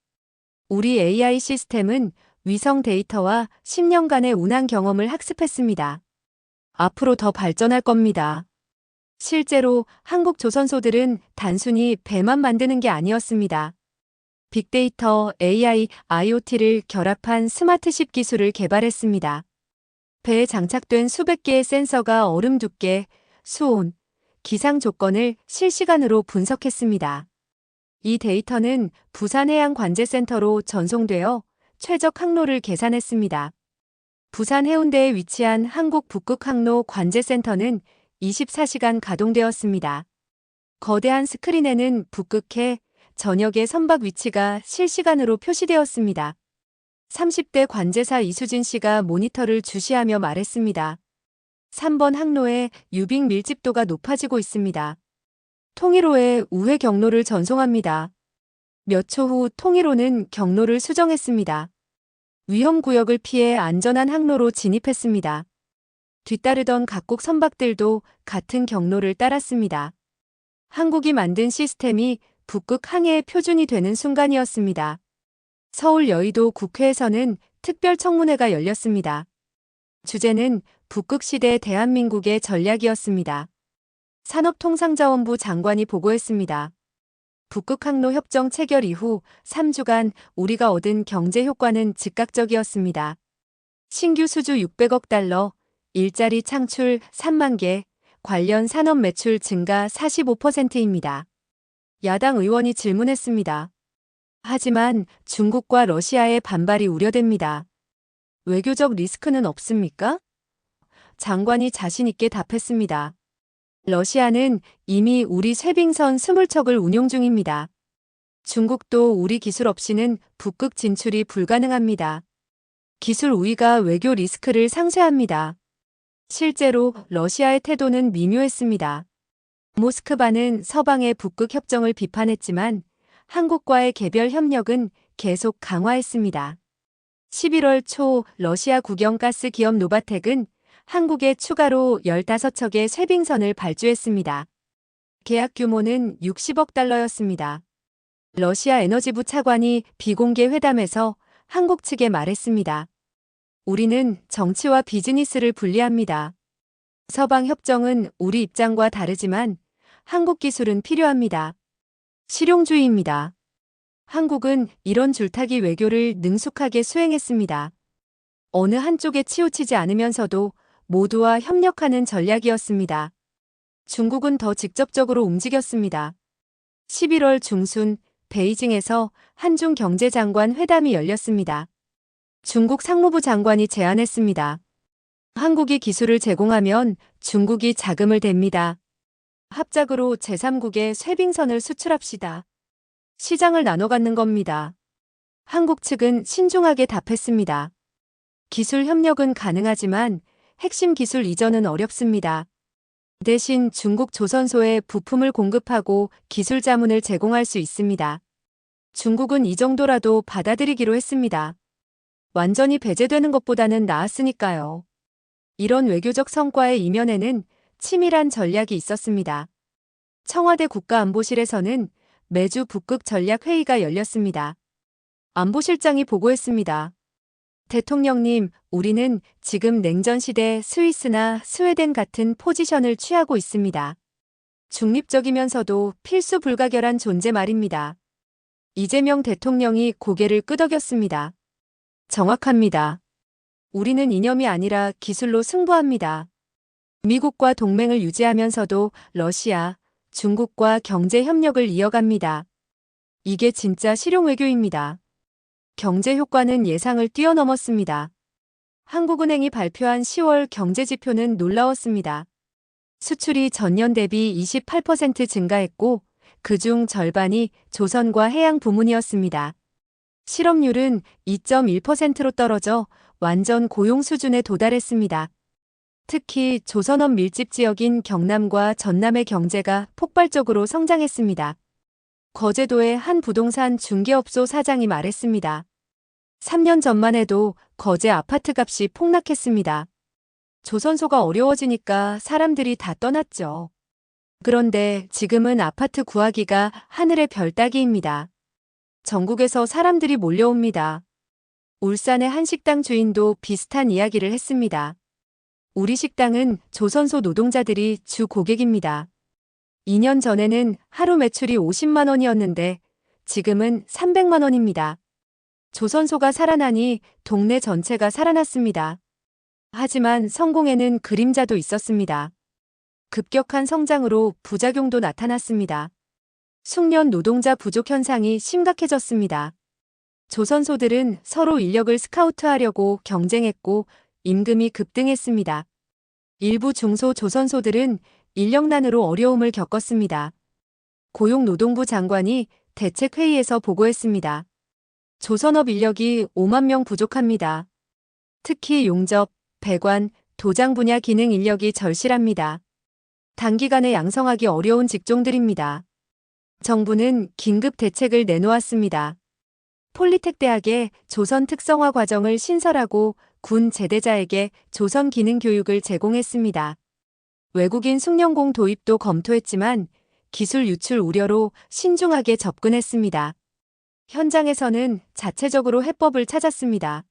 우리 AI 시스템은 위성 데이터와 10년간의 운항 경험을 학습했습니다. 앞으로 더 발전할 겁니다. 실제로 한국 조선소들은 단순히 배만 만드는 게 아니었습니다. 빅데이터, AI, IoT를 결합한 스마트십 기술을 개발했습니다. 배에 장착된 수백 개의 센서가 얼음 두께, 수온, 기상 조건을 실시간으로 분석했습니다. 이 데이터는 부산해양관제센터로 전송되어 최적 항로를 계산했습니다. 부산 해운대에 위치한 한국 북극항로 관제센터는 24시간 가동되었습니다. 거대한 스크린에는 북극해 전역의 선박 위치가 실시간으로 표시되었습니다. 30대 관제사 이수진 씨가 모니터를 주시하며 말했습니다. 3번 항로의 유빙 밀집도가 높아지고 있습니다. 통일호에 우회 경로를 전송합니다. 몇 초 후 통일호는 경로를 수정했습니다. 위험구역을 피해 안전한 항로로 진입했습니다. 뒤따르던 각국 선박들도 같은 경로를 따랐습니다. 한국이 만든 시스템이 북극 항해의 표준이 되는 순간이었습니다. 서울 여의도 국회에서는 특별 청문회가 열렸습니다. 주제는 북극시대 대한민국의 전략이었습니다. 산업통상자원부 장관이 보고했습니다. 북극항로 협정 체결 이후 3주간 우리가 얻은 경제 효과는 즉각적이었습니다. 신규 수주 600억 달러, 일자리 창출 3만 개, 관련 산업 매출 증가 45%입니다. 야당 의원이 질문했습니다. 하지만 중국과 러시아의 반발이 우려됩니다. 외교적 리스크는 없습니까? 장관이 자신 있게 답했습니다. 러시아는 이미 우리 쇠빙선 20척을 운용 중입니다. 중국도 우리 기술 없이는 북극 진출이 불가능합니다. 기술 우위가 외교 리스크를 상쇄합니다. 실제로 러시아의 태도는 미묘했습니다. 모스크바는 서방의 북극 협정을 비판했지만 한국과의 개별 협력은 계속 강화했습니다. 11월 초 러시아 국영가스 기업 노바텍은 한국에 추가로 15척의 쇠빙선을 발주했습니다. 계약 규모는 60억 달러였습니다. 러시아 에너지부 차관이 비공개 회담에서 한국 측에 말했습니다. 우리는 정치와 비즈니스를 분리합니다. 서방 협정은 우리 입장과 다르지만 한국 기술은 필요합니다. 실용주의입니다. 한국은 이런 줄타기 외교를 능숙하게 수행했습니다. 어느 한쪽에 치우치지 않으면서도 모두와 협력하는 전략이었습니다. 중국은 더 직접적으로 움직였습니다. 11월 중순 베이징에서 한중 경제장관 회담이 열렸습니다. 중국 상무부 장관이 제안했습니다. 한국이 기술을 제공하면 중국이 자금을 댑니다. 합작으로 제3국에 쇠빙선을 수출합시다. 시장을 나눠 갖는 겁니다. 한국 측은 신중하게 답했습니다. 기술 협력은 가능하지만 핵심 기술 이전은 어렵습니다. 대신 중국 조선소에 부품을 공급하고 기술 자문을 제공할 수 있습니다. 중국은 이 정도라도 받아들이기로 했습니다. 완전히 배제되는 것보다는 나았으니까요. 이런 외교적 성과의 이면에는 치밀한 전략이 있었습니다. 청와대 국가안보실에서는 매주 북극 전략회의가 열렸습니다. 안보실장이 보고했습니다. 대통령님, 우리는 지금 냉전시대 스위스나 스웨덴 같은 포지션을 취하고 있습니다. 중립적이면서도 필수 불가결한 존재 말입니다. 이재명 대통령이 고개를 끄덕였습니다. 정확합니다. 우리는 이념이 아니라 기술로 승부합니다. 미국과 동맹을 유지하면서도 러시아, 중국과 경제 협력을 이어갑니다. 이게 진짜 실용 외교입니다. 경제 효과는 예상을 뛰어넘었습니다. 한국은행이 발표한 10월 경제 지표는 놀라웠습니다. 수출이 전년 대비 28% 증가했고 그중 절반이 조선과 해양 부문이었습니다. 실업률은 2.1%로 떨어져 완전 고용 수준에 도달했습니다. 특히 조선업 밀집 지역인 경남과 전남의 경제가 폭발적으로 성장했습니다. 거제도의 한 부동산 중개업소 사장이 말했습니다. 3년 전만 해도 거제 아파트 값이 폭락했습니다. 조선소가 어려워지니까 사람들이 다 떠났죠. 그런데 지금은 아파트 구하기가 하늘의 별 따기입니다. 전국에서 사람들이 몰려옵니다. 울산의 한 식당 주인도 비슷한 이야기를 했습니다. 우리 식당은 조선소 노동자들이 주 고객입니다. 2년 전에는 하루 매출이 50만 원이었는데 지금은 300만 원입니다. 조선소가 살아나니 동네 전체가 살아났습니다. 하지만 성공에는 그림자도 있었습니다. 급격한 성장으로 부작용도 나타났습니다. 숙련 노동자 부족 현상이 심각해졌습니다. 조선소들은 서로 인력을 스카우트하려고 경쟁했고 임금이 급등했습니다. 일부 중소 조선소들은 인력난으로 어려움을 겪었습니다. 고용노동부 장관이 대책회의에서 보고했습니다. 조선업 인력이 5만 명 부족합니다. 특히 용접, 배관, 도장 분야 기능 인력이 절실합니다. 단기간에 양성하기 어려운 직종들입니다. 정부는 긴급 대책을 내놓았습니다. 폴리텍 대학에 조선 특성화 과정을 신설하고 군 제대자에게 조선 기능 교육을 제공했습니다. 외국인 숙련공 도입도 검토했지만 기술 유출 우려로 신중하게 접근했습니다. 현장에서는 자체적으로 해법을 찾았습니다.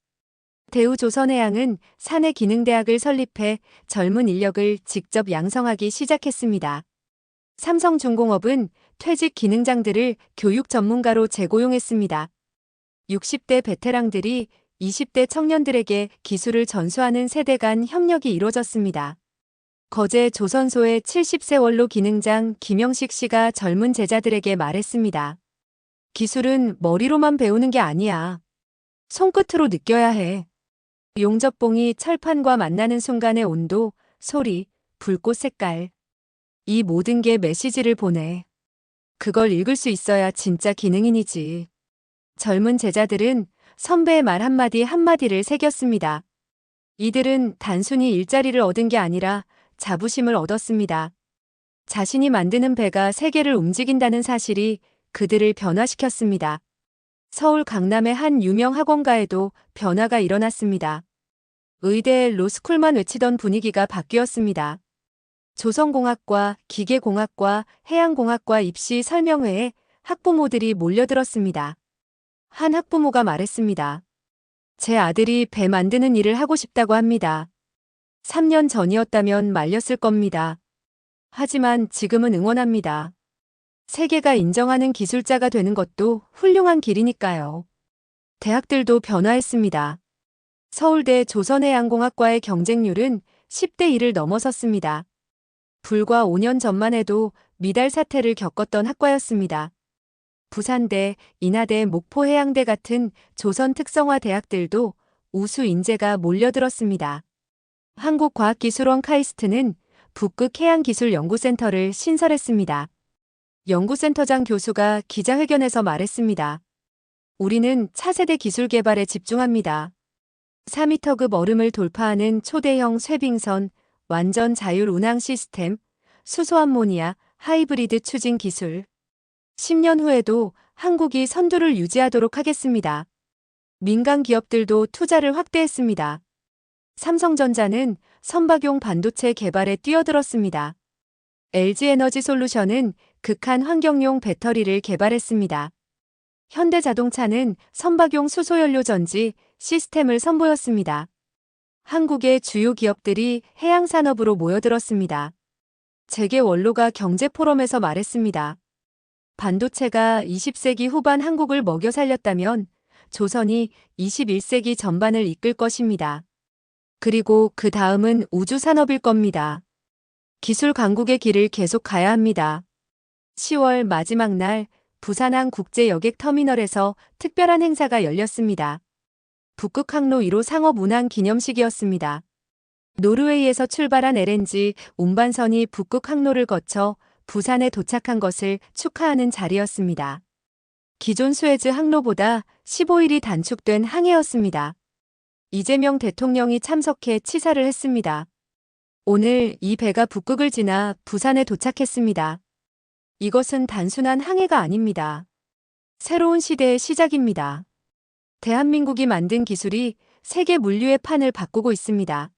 대우조선해양은 사내 기능대학을 설립해 젊은 인력을 직접 양성하기 시작했습니다. 삼성중공업은 퇴직 기능장들을 교육 전문가로 재고용했습니다. 60대 베테랑들이 20대 청년들에게 기술을 전수하는 세대 간 협력이 이루어졌습니다. 거제 조선소의 70세 원로 기능장 김영식 씨가 젊은 제자들에게 말했습니다. 기술은 머리로만 배우는 게 아니야. 손끝으로 느껴야 해. 용접봉이 철판과 만나는 순간의 온도, 소리, 불꽃 색깔. 이 모든 게 메시지를 보내. 그걸 읽을 수 있어야 진짜 기능인이지. 젊은 제자들은 선배의 말 한마디 한마디를 새겼습니다. 이들은 단순히 일자리를 얻은 게 아니라 자부심을 얻었습니다. 자신이 만드는 배가 세계를 움직인다는 사실이 그들을 변화시켰습니다. 서울 강남의 한 유명 학원가에도 변화가 일어났습니다. 의대 로스쿨만 외치던 분위기가 바뀌었습니다. 조선공학과, 기계공학과, 해양공학과 입시 설명회에 학부모들이 몰려들었습니다. 한 학부모가 말했습니다. 제 아들이 배 만드는 일을 하고 싶다고 합니다. 3년 전이었다면 말렸을 겁니다. 하지만 지금은 응원합니다. 세계가 인정하는 기술자가 되는 것도 훌륭한 길이니까요. 대학들도 변화했습니다. 서울대 조선해양공학과의 경쟁률은 10대 1을 넘어섰습니다. 불과 5년 전만 해도 미달 사태를 겪었던 학과였습니다. 부산대, 인하대, 목포해양대 같은 조선 특성화 대학들도 우수 인재가 몰려들었습니다. 한국과학기술원 카이스트는 북극해양기술연구센터를 신설했습니다. 연구센터장 교수가 기자회견에서 말했습니다. 우리는 차세대 기술 개발에 집중합니다. 4m급 얼음을 돌파하는 초대형 쇄빙선, 완전 자율 운항 시스템, 수소암모니아, 하이브리드 추진 기술. 10년 후에도 한국이 선두를 유지하도록 하겠습니다. 민간 기업들도 투자를 확대했습니다. 삼성전자는 선박용 반도체 개발에 뛰어들었습니다. LG에너지솔루션은 극한 환경용 배터리를 개발했습니다. 현대자동차는 선박용 수소연료 전지 시스템을 선보였습니다. 한국의 주요 기업들이 해양산업으로 모여들었습니다. 재계 원로가 경제포럼에서 말했습니다. 반도체가 20세기 후반 한국을 먹여 살렸다면 조선이 21세기 전반을 이끌 것입니다. 그리고 그 다음은 우주산업일 겁니다. 기술 강국의 길을 계속 가야 합니다. 10월 마지막 날 부산항 국제여객터미널에서 특별한 행사가 열렸습니다. 북극항로 1호 상업 운항 기념식이었습니다. 노르웨이에서 출발한 LNG 운반선이 북극항로를 거쳐 부산에 도착한 것을 축하하는 자리였습니다. 기존 수에즈 항로보다 15일이 단축된 항해였습니다. 이재명 대통령이 참석해 치사를 했습니다. 오늘 이 배가 북극을 지나 부산에 도착했습니다. 이것은 단순한 항해가 아닙니다. 새로운 시대의 시작입니다. 대한민국이 만든 기술이 세계 물류의 판을 바꾸고 있습니다.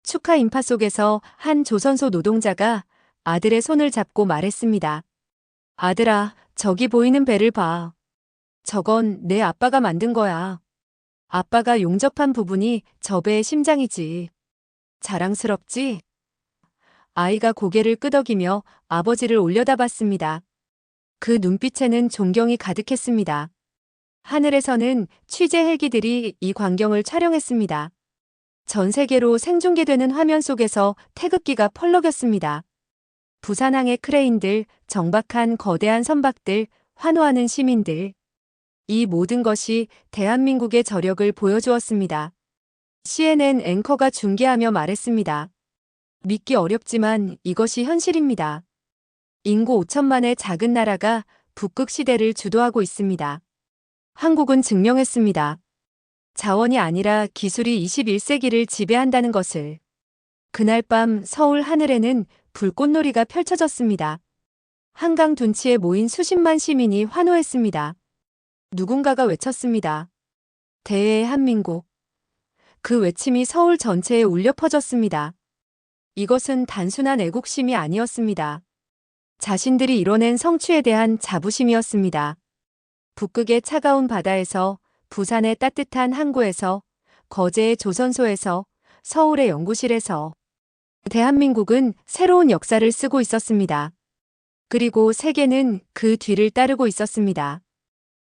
축하 인파 속에서 한 조선소 노동자가 아들의 손을 잡고 말했습니다. 아들아, 저기 보이는 배를 봐. 저건 내 아빠가 만든 거야. 아빠가 용접한 부분이 저 배의 심장이지. 자랑스럽지? 아이가 고개를 끄덕이며 아버지를 올려다봤습니다. 그 눈빛에는 존경이 가득했습니다. 하늘에서는 취재 헬기들이 이 광경을 촬영했습니다. 전 세계로 생중계되는 화면 속에서 태극기가 펄럭였습니다. 부산항의 크레인들, 정박한 거대한 선박들, 환호하는 시민들. 이 모든 것이 대한민국의 저력을 보여주었습니다. CNN 앵커가 중계하며 말했습니다. 믿기 어렵지만 이것이 현실입니다. 인구 5천만의 작은 나라가 북극 시대를 주도하고 있습니다. 한국은 증명했습니다. 자원이 아니라 기술이 21세기를 지배한다는 것을. 그날 밤 서울 하늘에는 불꽃놀이가 펼쳐졌습니다. 한강 둔치에 모인 수십만 시민이 환호했습니다. 누군가가 외쳤습니다. 대의 한민국. 그 외침이 서울 전체에 울려 퍼졌습니다. 이것은 단순한 애국심이 아니었습니다. 자신들이 이뤄낸 성취에 대한 자부심이었습니다. 북극의 차가운 바다에서, 부산의 따뜻한 항구에서, 거제의 조선소에서, 서울의 연구실에서 대한민국은 새로운 역사를 쓰고 있었습니다. 그리고 세계는 그 뒤를 따르고 있었습니다.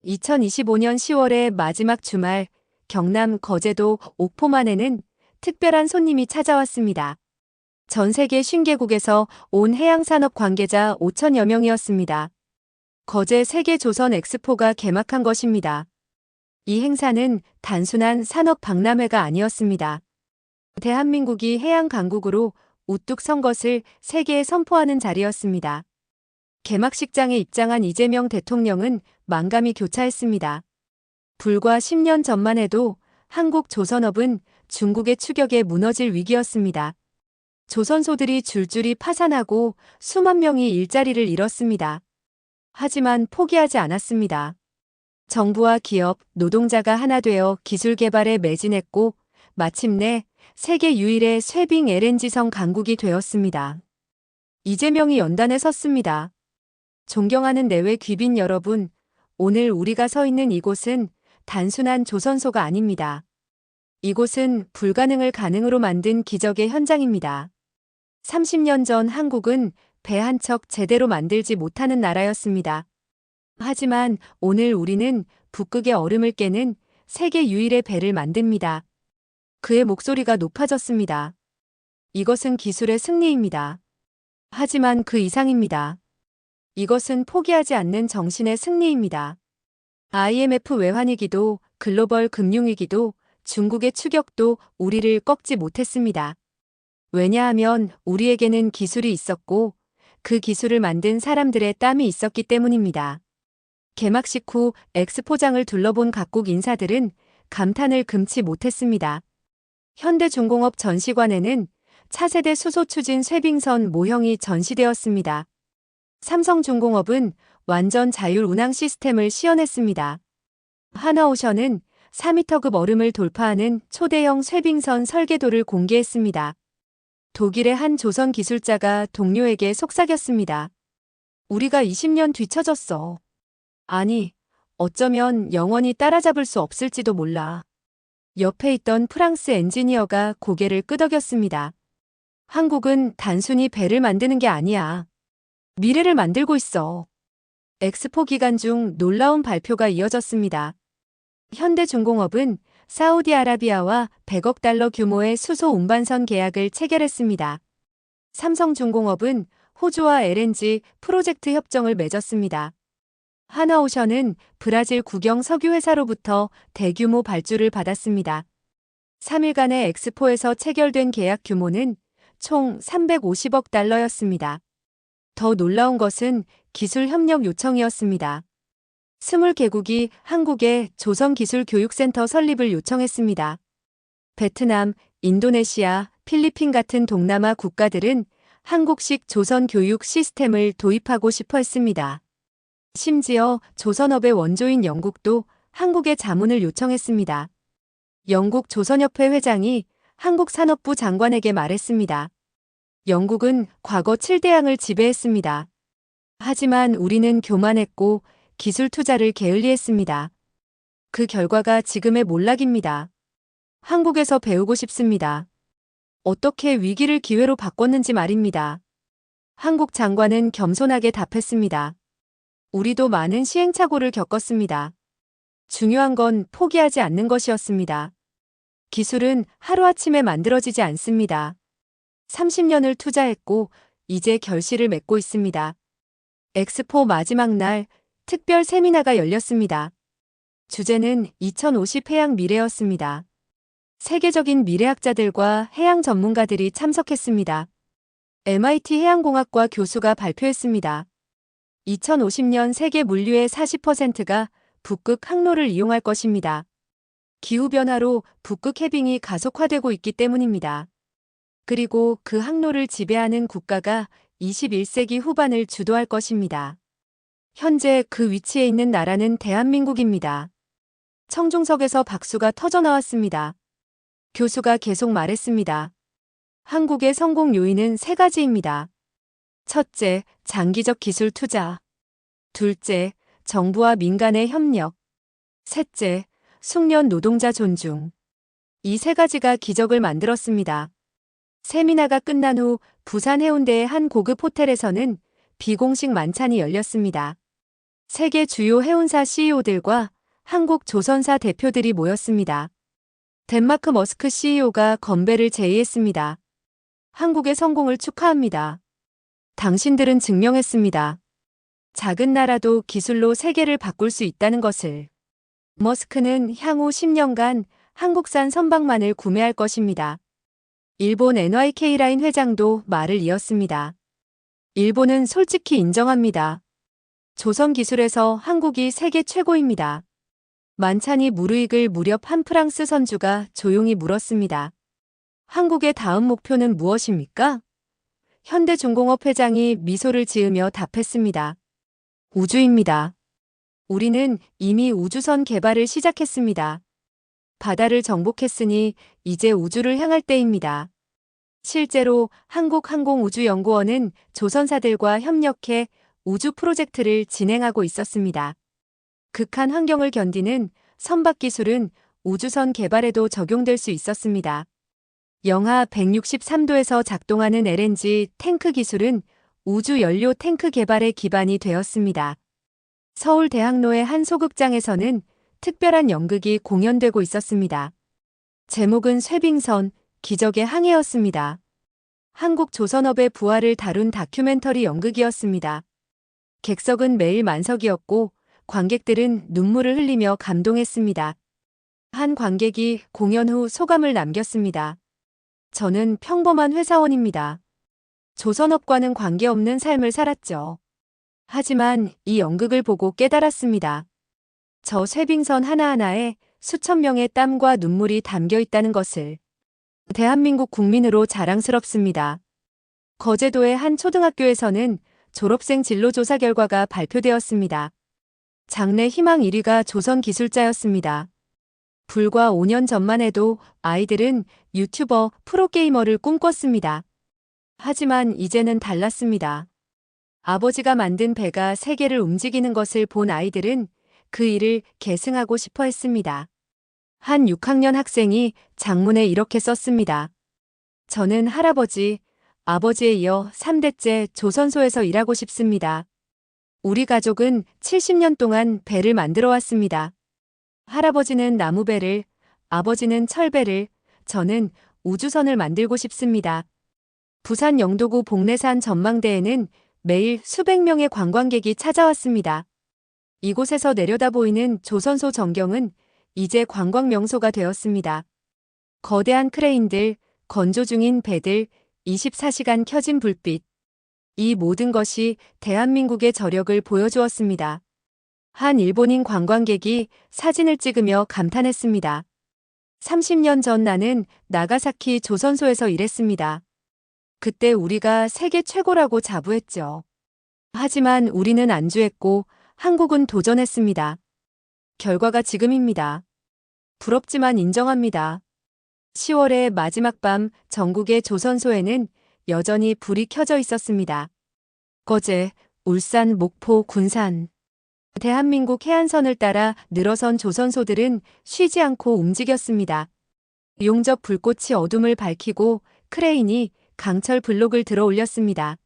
2025년 10월의 마지막 주말, 경남 거제도 옥포만에는 특별한 손님이 찾아왔습니다. 전 세계 50개국에서 온 해양산업 관계자 5천여 명이었습니다. 거제 세계조선 엑스포가 개막한 것입니다. 이 행사는 단순한 산업 박람회가 아니었습니다. 대한민국이 해양 강국으로 우뚝 선 것을 세계에 선포하는 자리였습니다. 개막식장에 입장한 이재명 대통령은 만감이 교차했습니다. 불과 10년 전만 해도 한국 조선업은 중국의 추격에 무너질 위기였습니다. 조선소들이 줄줄이 파산하고 수만 명이 일자리를 잃었습니다. 하지만 포기하지 않았습니다. 정부와 기업, 노동자가 하나 되어 기술 개발에 매진했고 마침내 세계 유일의 쇄빙 LNG선 강국이 되었습니다. 이재명이 연단에 섰습니다. 존경하는 내외 귀빈 여러분, 오늘 우리가 서 있는 이곳은 단순한 조선소가 아닙니다. 이곳은 불가능을 가능으로 만든 기적의 현장입니다. 30년 전 한국은 배 한 척 제대로 만들지 못하는 나라였습니다. 하지만 오늘 우리는 북극의 얼음을 깨는 세계 유일의 배를 만듭니다. 그의 목소리가 높아졌습니다. 이것은 기술의 승리입니다. 하지만 그 이상입니다. 이것은 포기하지 않는 정신의 승리입니다. IMF 외환위기도 글로벌 금융위기도 중국의 추격도 우리를 꺾지 못했습니다. 왜냐하면 우리에게는 기술이 있었고 그 기술을 만든 사람들의 땀이 있었기 때문입니다. 개막식 후 엑스포장을 둘러본 각국 인사들은 감탄을 금치 못했습니다. 현대중공업 전시관에는 차세대 수소 추진 쇄빙선 모형이 전시되었습니다. 삼성중공업은 완전 자율 운항 시스템을 시연했습니다. 하나오션은 4m급 얼음을 돌파하는 초대형 쇄빙선 설계도를 공개했습니다. 독일의 한 조선 기술자가 동료에게 속삭였습니다. 우리가 20년 뒤처졌어. 아니, 어쩌면 영원히 따라잡을 수 없을지도 몰라. 옆에 있던 프랑스 엔지니어가 고개를 끄덕였습니다. 한국은 단순히 배를 만드는 게 아니야. 미래를 만들고 있어. 엑스포 기간 중 놀라운 발표가 이어졌습니다. 현대중공업은 사우디아라비아와 100억 달러 규모의 수소 운반선 계약을 체결했습니다. 삼성중공업은 호주와 LNG 프로젝트 협정을 맺었습니다. 하나오션은 브라질 국영 석유회사로부터 대규모 발주를 받았습니다. 3일간의 엑스포에서 체결된 계약 규모는 총 350억 달러였습니다. 더 놀라운 것은 기술 협력 요청이었습니다. 20개국이 한국에 조선기술교육센터 설립을 요청했습니다. 베트남, 인도네시아, 필리핀 같은 동남아 국가들은 한국식 조선교육 시스템을 도입하고 싶어 했습니다. 심지어 조선업의 원조인 영국도 한국의 자문을 요청했습니다. 영국 조선협회 회장이 한국산업부 장관에게 말했습니다. 영국은 과거 7대양을 지배했습니다. 하지만 우리는 교만했고 기술 투자를 게을리했습니다. 그 결과가 지금의 몰락입니다. 한국에서 배우고 싶습니다. 어떻게 위기를 기회로 바꿨는지 말입니다. 한국 장관은 겸손하게 답했습니다. 우리도 많은 시행착오를 겪었습니다. 중요한 건 포기하지 않는 것이었습니다. 기술은 하루아침에 만들어지지 않습니다. 30년을 투자했고 이제 결실을 맺고 있습니다. 엑스포 마지막 날 특별 세미나가 열렸습니다. 주제는 2050 해양 미래였습니다. 세계적인 미래학자들과 해양 전문가들이 참석했습니다. MIT 해양공학과 교수가 발표했습니다. 2050년 세계 물류의 40%가 북극 항로를 이용할 것입니다. 기후변화로 북극 해빙이 가속화되고 있기 때문입니다. 그리고 그 항로를 지배하는 국가가 21세기 후반을 주도할 것입니다. 현재 그 위치에 있는 나라는 대한민국입니다. 청중석에서 박수가 터져나왔습니다. 교수가 계속 말했습니다. 한국의 성공 요인은 3가지입니다. 첫째, 장기적 기술 투자. 둘째, 정부와 민간의 협력. 셋째, 숙련 노동자 존중. 이 3가지가 기적을 만들었습니다. 세미나가 끝난 후 부산 해운대의 한 고급 호텔에서는 비공식 만찬이 열렸습니다. 세계 주요 해운사 CEO들과 한국 조선사 대표들이 모였습니다. 덴마크 머스크 CEO가 건배를 제의했습니다. 한국의 성공을 축하합니다. 당신들은 증명했습니다. 작은 나라도 기술로 세계를 바꿀 수 있다는 것을. 머스크는 향후 10년간 한국산 선박만을 구매할 것입니다. 일본 NYK라인 회장도 말을 이었습니다. 일본은 솔직히 인정합니다. 조선 기술에서 한국이 세계 최고입니다. 만찬이 무르익을 무렵 한 프랑스 선주가 조용히 물었습니다. 한국의 다음 목표는 무엇입니까? 현대중공업 회장이 미소를 지으며 답했습니다. 우주입니다. 우리는 이미 우주선 개발을 시작했습니다. 바다를 정복했으니 이제 우주를 향할 때입니다. 실제로 한국항공우주연구원은 조선사들과 협력해 우주 프로젝트를 진행하고 있었습니다. 극한 환경을 견디는 선박 기술은 우주선 개발에도 적용될 수 있었습니다. 영하 163도에서 작동하는 LNG 탱크 기술은 우주 연료 탱크 개발의 기반이 되었습니다. 서울대학로의 한 소극장에서는 특별한 연극이 공연되고 있었습니다. 제목은 쇠빙선, 기적의 항해였습니다. 한국 조선업의 부활을 다룬 다큐멘터리 연극이었습니다. 객석은 매일 만석이었고 관객들은 눈물을 흘리며 감동했습니다. 한 관객이 공연 후 소감을 남겼습니다. 저는 평범한 회사원입니다. 조선업과는 관계없는 삶을 살았죠. 하지만 이 연극을 보고 깨달았습니다. 저 쇠빙선 하나하나에 수천 명의 땀과 눈물이 담겨 있다는 것을. 대한민국 국민으로 자랑스럽습니다. 거제도의 한 초등학교에서는 졸업생 진로조사 결과가 발표되었습니다. 장래 희망 1위가 조선기술자였습니다. 불과 5년 전만 해도 아이들은 유튜버, 프로게이머를 꿈꿨습니다. 하지만 이제는 달랐습니다. 아버지가 만든 배가 세계를 움직이는 것을 본 아이들은 그 일을 계승하고 싶어 했습니다. 한 6학년 학생이 장문에 이렇게 썼습니다. 저는 할아버지, 아버지에 이어 3대째 조선소에서 일하고 싶습니다. 우리 가족은 70년 동안 배를 만들어 왔습니다. 할아버지는 나무배를, 아버지는 철배를, 저는 우주선을 만들고 싶습니다. 부산 영도구 복례산 전망대에는 매일 수백 명의 관광객이 찾아왔습니다. 이곳에서 내려다 보이는 조선소 전경은 이제 관광 명소가 되었습니다. 거대한 크레인들, 건조 중인 배들, 24시간 켜진 불빛. 이 모든 것이 대한민국의 저력을 보여주었습니다. 한 일본인 관광객이 사진을 찍으며 감탄했습니다. 30년 전 나는 나가사키 조선소에서 일했습니다. 그때 우리가 세계 최고라고 자부했죠. 하지만 우리는 안주했고 한국은 도전했습니다. 결과가 지금입니다. 부럽지만 인정합니다. 10월의 마지막 밤 전국의 조선소에는 여전히 불이 켜져 있었습니다. 거제, 울산, 목포, 군산. 대한민국 해안선을 따라 늘어선 조선소들은 쉬지 않고 움직였습니다. 용접 불꽃이 어둠을 밝히고 크레인이 강철 블록을 들어 올렸습니다.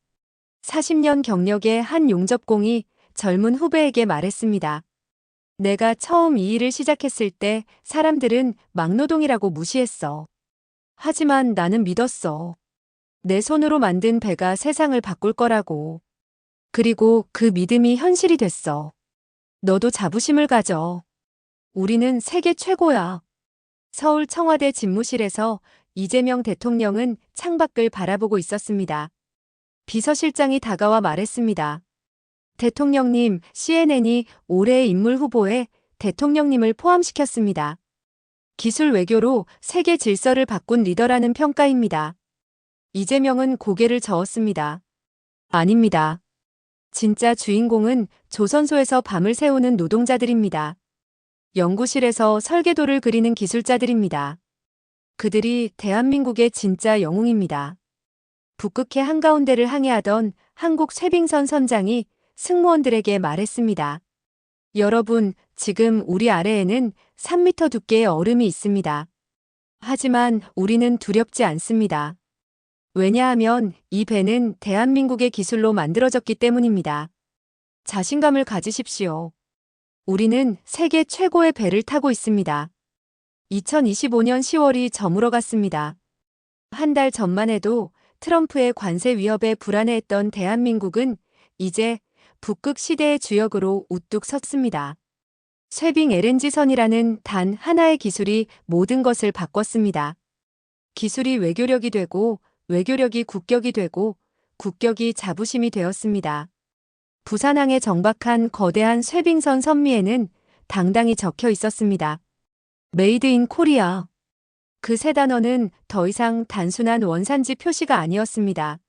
40년 경력의 한 용접공이 젊은 후배에게 말했습니다. 내가 처음 이 일을 시작했을 때 사람들은 막노동이라고 무시했어. 하지만 나는 믿었어. 내 손으로 만든 배가 세상을 바꿀 거라고. 그리고 그 믿음이 현실이 됐어. 너도 자부심을 가져. 우리는 세계 최고야. 서울 청와대 집무실에서 이재명 대통령은 창밖을 바라보고 있었습니다. 비서실장이 다가와 말했습니다. 대통령님, CNN이 올해의 인물 후보에 대통령님을 포함시켰습니다. 기술 외교로 세계 질서를 바꾼 리더라는 평가입니다. 이재명은 고개를 저었습니다. 아닙니다. 진짜 주인공은 조선소에서 밤을 새우는 노동자들입니다. 연구실에서 설계도를 그리는 기술자들입니다. 그들이 대한민국의 진짜 영웅입니다. 북극해 한가운데를 항해하던 한국 쇠빙선 선장이 승무원들에게 말했습니다. 여러분, 지금 우리 아래에는 3m 두께의 얼음이 있습니다. 하지만 우리는 두렵지 않습니다. 왜냐하면 이 배는 대한민국의 기술로 만들어졌기 때문입니다. 자신감을 가지십시오. 우리는 세계 최고의 배를 타고 있습니다. 2025년 10월이 저물어갔습니다. 한 달 전만 해도 트럼프의 관세 위협에 불안해했던 대한민국은 이제 북극 시대의 주역으로 우뚝 섰습니다. 쇠빙 LNG선이라는 단 하나의 기술이 모든 것을 바꿨습니다. 기술이 외교력이 되고 외교력이 국격이 되고 국격이 자부심이 되었습니다. 부산항에 정박한 거대한 쇠빙선 선미에는 당당히 적혀 있었습니다. 메이드 인 코리아. 그 세 단어는 더 이상 단순한 원산지 표시가 아니었습니다.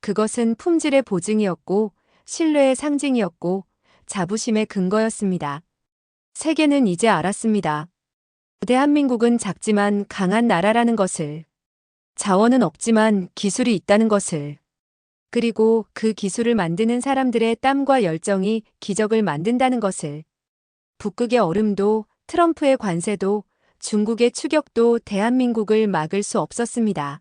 그것은 품질의 보증이었고 신뢰의 상징이었고 자부심의 근거였습니다. 세계는 이제 알았습니다. 대한민국은 작지만 강한 나라라는 것을. 자원은 없지만 기술이 있다는 것을. 그리고 그 기술을 만드는 사람들의 땀과 열정이 기적을 만든다는 것을. 북극의 얼음도 트럼프의 관세도 중국의 추격도 대한민국을 막을 수 없었습니다.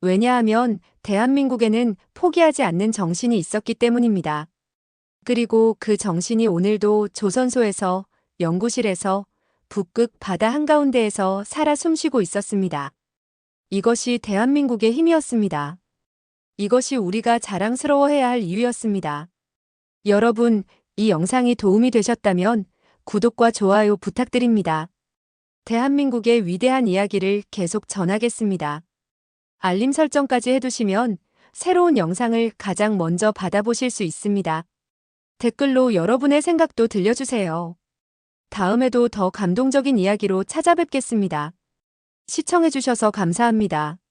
왜냐하면 대한민국에는 포기하지 않는 정신이 있었기 때문입니다. 그리고 그 정신이 오늘도 조선소에서, 연구실에서, 북극 바다 한가운데에서 살아 숨쉬고 있었습니다. 이것이 대한민국의 힘이었습니다. 이것이 우리가 자랑스러워해야 할 이유였습니다. 여러분, 이 영상이 도움이 되셨다면 구독과 좋아요 부탁드립니다. 대한민국의 위대한 이야기를 계속 전하겠습니다. 알림 설정까지 해두시면 새로운 영상을 가장 먼저 받아보실 수 있습니다. 댓글로 여러분의 생각도 들려주세요. 다음에도 더 감동적인 이야기로 찾아뵙겠습니다. 시청해주셔서 감사합니다.